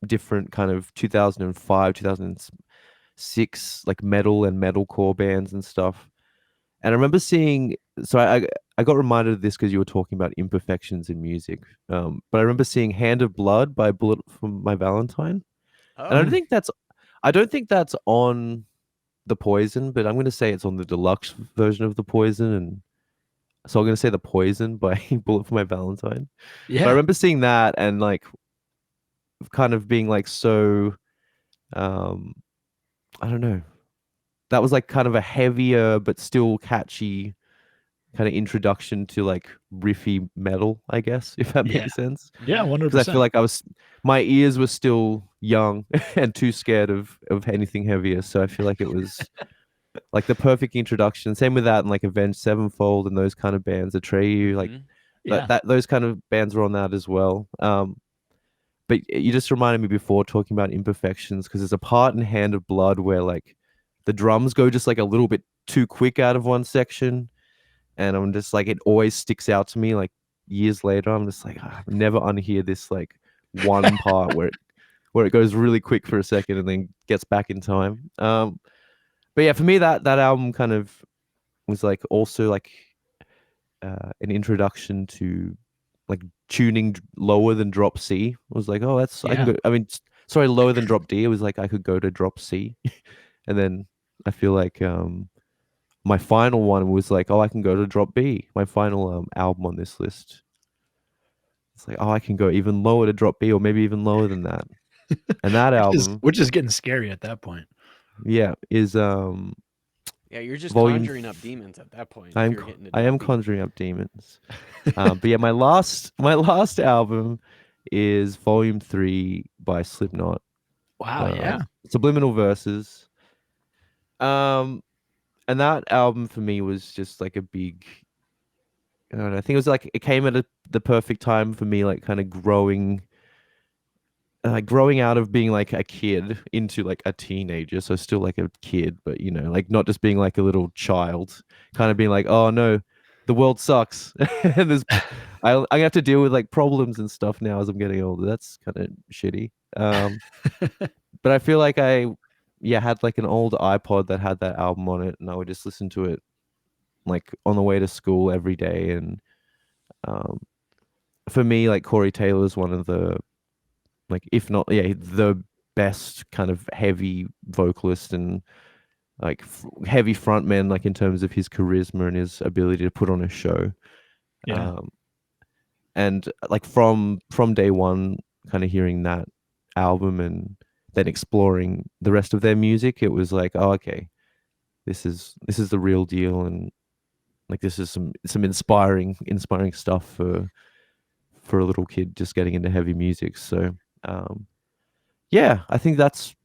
different kind of 2005, 2006 like metal and metalcore bands and stuff. And I remember seeing, so I got reminded of this because you were talking about imperfections in music. But I remember seeing "Hand of Blood" by Bullet for My Valentine, and Oh, I don't think that's on the Poison, but I'm going to say it's on the deluxe version of the Poison, and so I'm going to say the Poison by Bullet for My Valentine. But I Yeah. remember seeing that and like kind of being like so, um, I don't know. That was like kind of a heavier but still catchy kind of introduction to like riffy metal, I guess, if that Yeah. makes sense. Yeah. Because I feel 100%. like my ears were still young and too scared of anything heavier. So I feel like it was like the perfect introduction. Same with that and like Avenged Sevenfold and those kind of bands, Atreyu, like mm-hmm. Yeah. that those kind of bands were on that as well. But you just reminded me before talking about imperfections because there's a part in Hand of Blood where like the drums go just like a little bit too quick out of one section, and I'm just like it always sticks out to me like years later. I'm just like I'll never unhear this like one part where it goes really quick for a second and then gets back in time. But yeah, for me that album kind of was like also like an introduction to like tuning lower than drop C. I was like, oh, that's I can Yeah. go. I mean, sorry, lower than drop D. It was like I could go to drop C, and then I feel like my final one was like, oh, I can go to drop B. My final album on this list. It's like, oh, I can go even lower to drop B, or maybe even lower than that. And that album, Which is getting scary at that point. yeah, is Yeah, you're just volume. conjuring up demons at that point if I'm you're hitting a I am drop B. conjuring up demons. But yeah, my last album is Volume 3 by Slipknot. Wow. Yeah. Subliminal Verses. Um, and that album for me was just like a big. I don't know. I think it was like it came at the perfect time for me, like kind of growing out of being like a kid into like a teenager. So still like a kid, but like not just being like a little child, kind of being like, oh no, the world sucks. And there's I'm gonna have to deal with like problems and stuff now as I'm getting older. That's kind of shitty. But I feel like had like an old iPod that had that album on it, and I would just listen to it like on the way to school every day. And um, for me, like Corey Taylor is one of the, like, if not, yeah, the best kind of heavy vocalist and like heavy frontman, like in terms of his charisma and his ability to put on a show. Yeah. And like from day one, kind of hearing that album and then exploring the rest of their music, it was like, oh, okay, this is the real deal, and like this is some inspiring stuff for a little kid just getting into heavy music. So yeah, I think that's,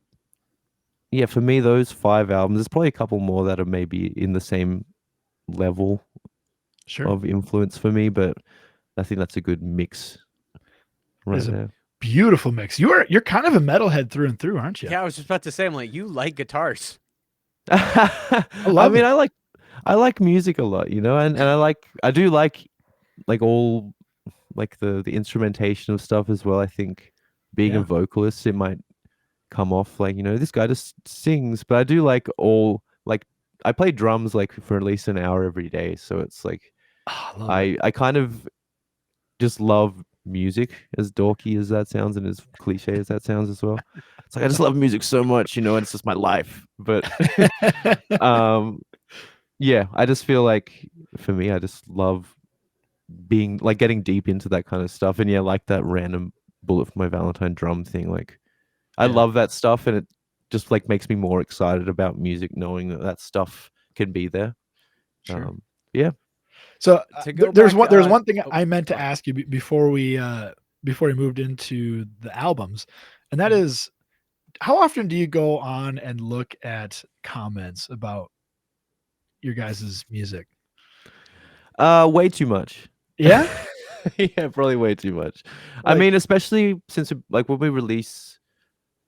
yeah, for me, those 5 albums. There's probably a couple more that are maybe in the same level Sure. of influence for me, but I think that's a good mix right Is a there. beautiful mix. You're kind of a metalhead through and through, aren't you? Yeah, I was just about to say, I'm like, you like guitars. I love mean, it. I like music a lot, and I do like all like the instrumentation of stuff as well. I think being a Yeah. vocalist, it might come off like, this guy just sings, but I do like all, like, I play drums like for at least an hour every day, so it's like Oh, I love it. I kind of just love music, as dorky as that sounds and as cliche as that sounds as well. It's like I just love music so much, and it's just my life. But yeah, I just feel like for me, I just love being like getting deep into that kind of stuff. And yeah, like that random Bullet for My Valentine drum thing, like I Yeah. love that stuff, and it just like makes me more excited about music, knowing that stuff can be there. Sure. Yeah. So To go there's back, one thing oh, I meant to go on. ask you before we moved into the albums, and that Mhm. is, how often do you go on and look at comments about your guys' music? Way too much. Yeah? Yeah, probably way too much. I Like, mean, especially since like when we release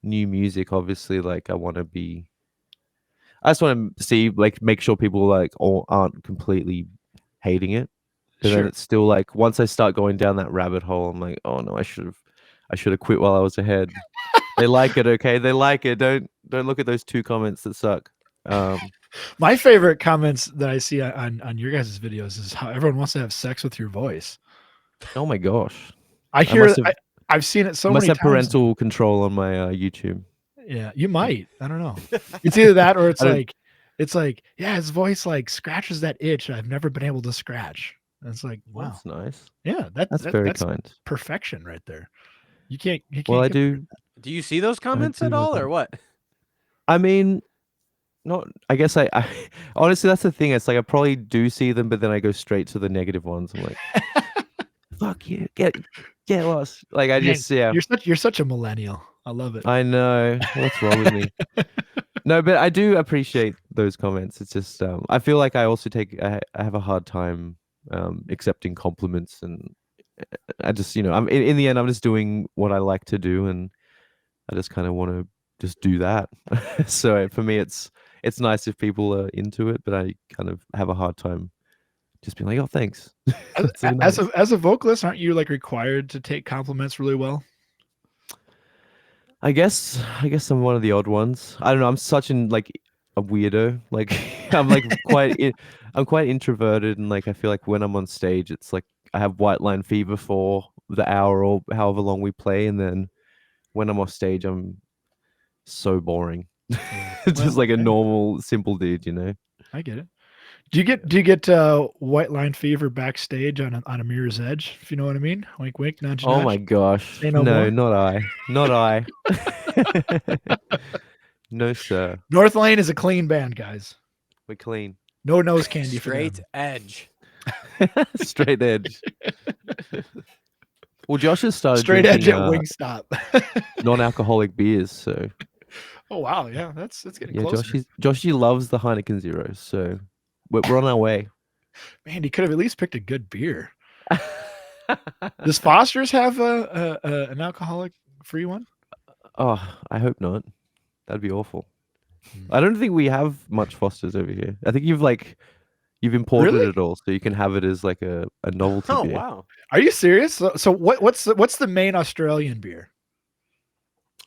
new music, obviously, like I just want to see, like, make sure people like all aren't completely hating it. But then sure. it's still like, once I start going down that rabbit hole, I'm like, oh no, I should have quit while I was ahead. They like it, okay? They like it. Don't look at those 2 comments that suck. My favorite comments that I see on your guys' videos is how everyone wants to have sex with your voice. Oh my gosh. I I must hear have I've seen it so must many have times. parental control on my YouTube. Yeah, you might. I don't know. It's either that or it's I don't- like, yeah, his voice like scratches that itch I've never been able to scratch. And it's like, wow. That's nice. Yeah, That's very that's kind. perfection right there. You can't Well, I get do Do you see those comments do at love all, that. or what? I mean, not. I guess I honestly, that's the thing. It's like I probably do see them, but then I go straight to the negative ones. I'm like, fuck you, get lost. Like I Man, just, yeah. you're such a millennial. I love it. I know what's wrong with me. No, but I do appreciate those comments. It's just I feel like I also I have a hard time accepting compliments, and I just, I'm in the end, I'm just doing what I like to do, and I just kind of want to just do that. So for me, it's nice if people are into it, but I kind of have a hard time just being like, oh, thanks. That's so nice. As a vocalist, aren't you like required to take compliments really well? I guess I'm one of the odd ones. I don't know. I'm such like a weirdo. Like I'm like I'm quite introverted, and like I feel like when I'm on stage, it's like I have white line fever for the hour or however long we play, and then when I'm off stage, I'm so boring. Just Well, like a hey, normal, simple dude. I get it. Do you get white line fever backstage on a Mirror's Edge, if you know what I mean? Wink, wink, nudge, Oh nudge. my gosh. Say no No, more. not I. Not I. No, sir. Northlane is a clean band, guys. We're clean. No nose candy for Straight them. edge. Straight edge. Well, Josh has started Straight edge drinking at Wingstop. non-alcoholic beers, so Oh wow, yeah, that's getting yeah, closer. Joshy loves the Heineken Zeros, so we're on our way. Man, he could have at least picked a good beer. Does Foster's have an alcoholic free one? Oh, I hope not. That'd be awful. Hmm. I don't think we have much Fosters over here. I think you've You've imported Really? it all, so you can have it as like a novelty Oh beer. wow. Are you serious? So what's the main Australian beer?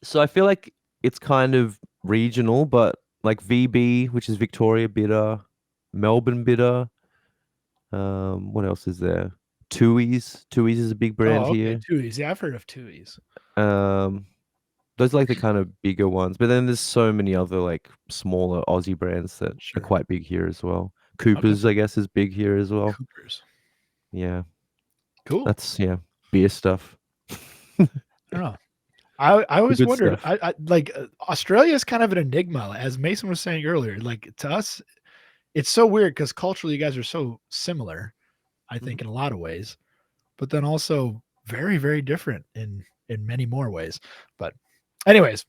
So I feel like it's kind of regional, but like VB, which is Victoria Bitter, Melbourne Bitter. What else is there? Tooheys. Tooheys is a big brand Oh, okay. here. Tooheys. Yeah, I've heard of Tooheys. Um, those are like the kind of bigger ones, but then there's so many other like smaller Aussie brands that Sure. are quite big here as well. Okay. Cooper's, I guess, is big here as well. Coopers. Yeah, Cool. that's beer stuff. I don't know. I always good wondered. stuff. I like Australia is kind of an enigma, as Mason was saying earlier. Like to us, it's so weird because culturally, you guys are so similar. I think in a lot of ways, but then also very, very different in many more ways. But, anyways,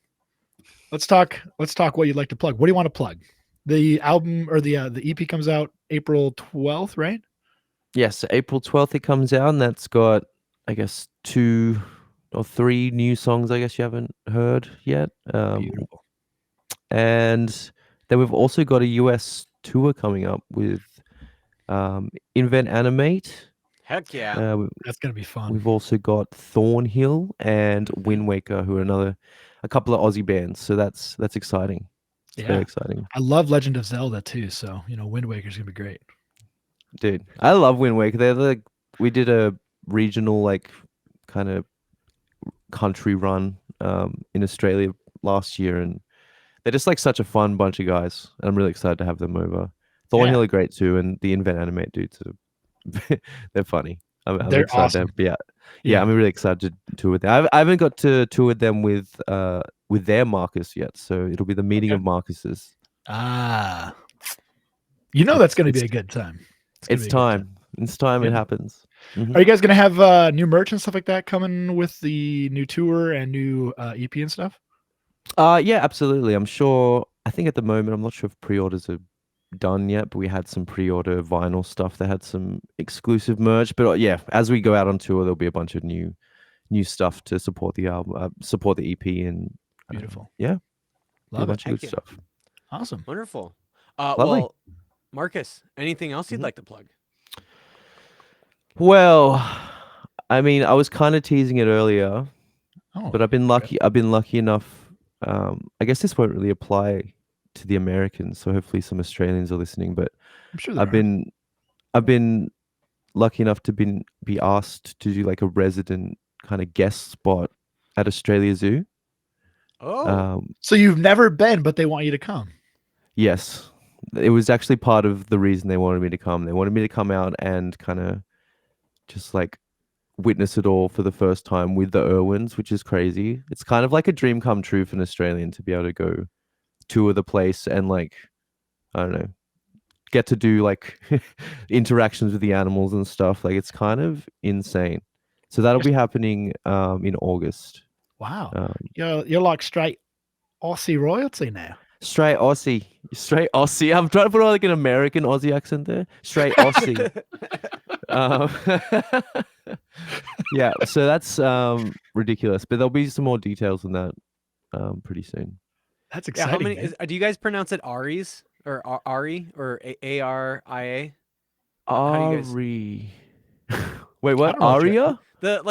let's talk what you'd like to plug. What do you want to plug? The album or the EP comes out April 12th, right? Yes, April 12th it comes out, and that's got, I guess, 2 or 3 new songs I guess you haven't heard yet. Beautiful. And then we've also got a US tour coming up with Invent Animate. Heck yeah. That's gonna be fun. We've also got Thornhill and Wind Waker, who are a couple of Aussie bands. So that's exciting. It's very exciting. I love Legend of Zelda too, so Wind Waker's gonna be great. Dude, I love Wind Waker. We did a regional like kind of country run in Australia last year, and they're just like such a fun bunch of guys. And I'm really excited to have them over. Thornhill are great too, and the Invent Animate dudes are they're funny. I'm They're excited. awesome. Yeah, I'm really excited to tour with them. I haven't got to tour with them with their Marcus yet, so it'll be the meeting of Marcuses. Ah, that's going to be a good time. It's time. It's time it happens. Mm-hmm. Are you guys going to have new merch and stuff like that coming with the new tour and new EP and stuff? Yeah, absolutely. I'm sure. I think at the moment, I'm not sure if pre-orders are done yet, but we had some pre-order vinyl stuff that had some exclusive merch. But yeah, as we go out on tour, there'll be a bunch of new stuff to support the album, support the EP, and beautiful. Yeah, love a bunch of good stuff. Awesome, wonderful. Lovely. Well, Marcus, anything else you'd like to plug? Well, I mean, I was kind of teasing it earlier, but I've been lucky. I've been lucky enough. I guess this won't really apply to the Americans, so hopefully some Australians are listening. But I'm sure I've been lucky enough to be asked to do like a resident kind of guest spot at Australia Zoo. Oh, so you've never been, but they want you to come. Yes, it was actually part of the reason they wanted me to come. They wanted me to come out and kind of just like witness it all for the first time with the Irwins, which is crazy. It's kind of like a dream come true for an Australian to be able to go tour the place and like, I don't know, get to do like interactions with the animals and stuff. Like it's kind of insane. So that'll be happening in August. Wow. You're like straight Aussie royalty now. Straight Aussie. I'm trying to put like an American Aussie accent there. Straight Aussie. Yeah, so that's ridiculous. But there'll be some more details on that pretty soon. That's exciting. How many? Do you guys pronounce it Aries or Ari or Aria? Ari. Wait, what? Aria? The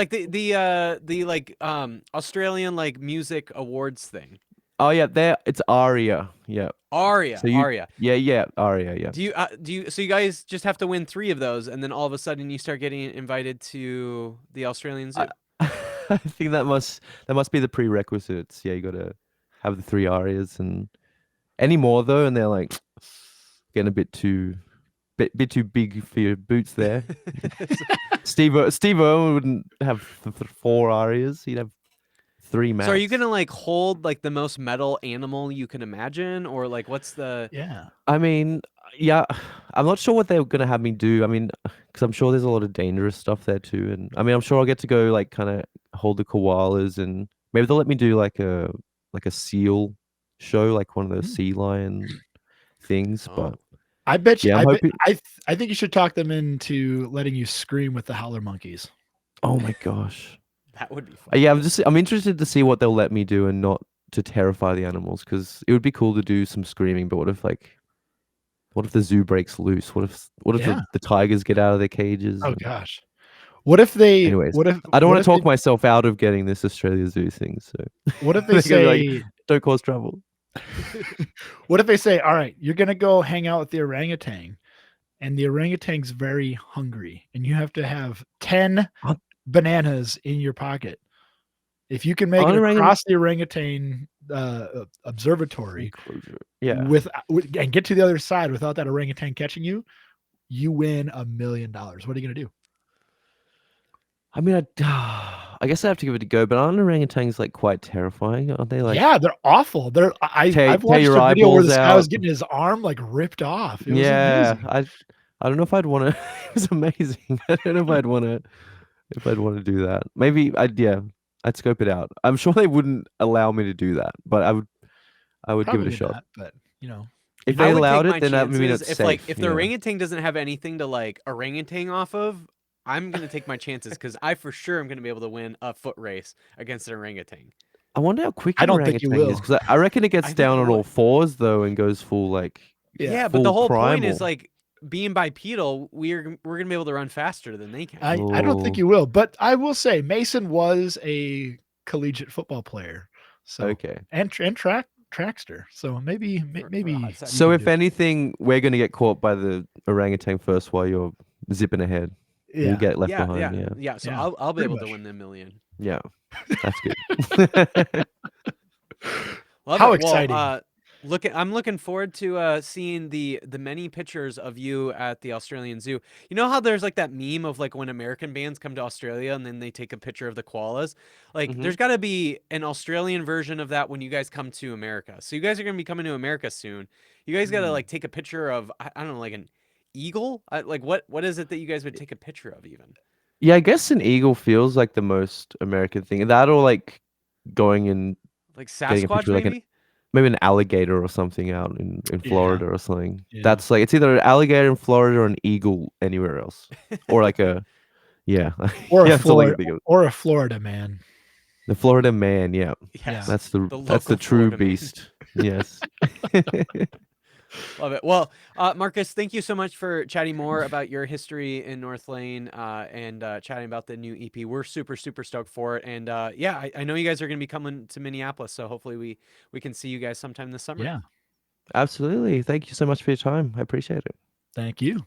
Australian like music awards thing. Oh yeah, it's Aria. Yeah. Aria. Aria. Yeah, Aria. Yeah. Do you? So you guys just have to win 3 of those, and then all of a sudden you start getting invited to the Australian Zoo. I think that must be the prerequisites. Yeah, you got to have the 3 Arias, and any more though, and they're like getting a bit too big for your boots there. Steve Irwin wouldn't have 4 Arias. He'd have 3 max. So are you gonna like hold like the most metal animal you can imagine, or like what's the? Yeah. I mean, yeah, I'm not sure what they're gonna have me do. I mean, because I'm sure there's a lot of dangerous stuff there too, and I mean, I'm sure I'll get to go like kind of hold the koalas, and maybe they'll let me do like a seal show, like one of those sea lion things. But I bet you. Yeah, I think you should talk them into letting you scream with the howler monkeys. Oh my gosh. That would be fun. Yeah, I'm interested to see what they'll let me do and not to terrify the animals, because it would be cool to do some screaming, but what if like What if the zoo breaks loose? What if Yeah. the tigers get out of their cages? Oh gosh. What if they? Anyways, What if? I don't What want if to talk they? myself out of getting this Australia Zoo thing. So What if they they're gonna be like, say? don't cause trouble. What if they say, all right, you're gonna go hang out with the orangutan, and the orangutan's very hungry, and you have to have 10 Huh? bananas in your pocket. If you can make it across the orangutan observatory Enclosure. Yeah. and get to the other side without that orangutan catching you, you win $1 million. What are you gonna do? I mean, I guess I have to give it a go, but aren't orangutans like quite terrifying? Aren't they like? Yeah, they're awful. I've watched your a video where eyeballs this guy was out. getting his arm like ripped off. It was Yeah, amazing. I don't know if I'd want to. It was amazing. I don't know if I'd want to do that. Maybe I'd scope it out. I'm sure they wouldn't allow me to do that, but I would give it a Probably shot. not, but you know. If I they would take allowed my it, then that maybe chances it's if safe. if the orangutan doesn't have anything to like orangutan off of. I'm gonna take my chances because I for sure am gonna be able to win a foot race against an orangutan. I wonder how quick I an don't think you orangutan is, will. because I reckon it gets I think down you on all would. fours though and goes full like Yeah, but the full whole point primal. is like being bipedal. We're gonna be able to run faster than they can. I don't think Oh, you will, but I will say Mason was a collegiate football player, so okay. and trackster. So maybe For a hot you second. So can if do it. anything, we're gonna get caught by the orangutan first while you're zipping ahead. We'll Yeah, get left Yeah, behind. Yeah, So Yeah, I'll be pretty able to much. win the million. yeah, that's good. Love How it. Well, exciting. I'm looking forward to seeing the many pictures of you at the Australian Zoo. You know how there's like that meme of like when American bands come to Australia and then they take a picture of the koalas? Like Mhm. there's got to be an Australian version of that when you guys come to America. So you guys are going to be coming to America soon. You guys got to like take a picture of I don't know like an eagle? Like what is it that you guys would take a picture of even? Yeah, I guess an eagle feels like the most American thing. That or like going and Like getting a Sasquatch picture of like maybe? maybe an alligator or something out in Yeah, Florida or something. yeah. That's like it's either an alligator in Florida or an eagle anywhere else, or like a yeah, Or a yeah. That's all I can Florida think of. or a Florida man. The Florida man, yeah, Yeah. Yes. The that's the local true Florida man. beast. Yes. Love it. Well, Marcus, thank you so much for chatting more about your history in Northlane and chatting about the new EP. We're super, super stoked for it. And yeah, I know you guys are going to be coming to Minneapolis, so hopefully we can see you guys sometime this summer. Yeah. Absolutely. Thank you so much for your time. I appreciate it. Thank you.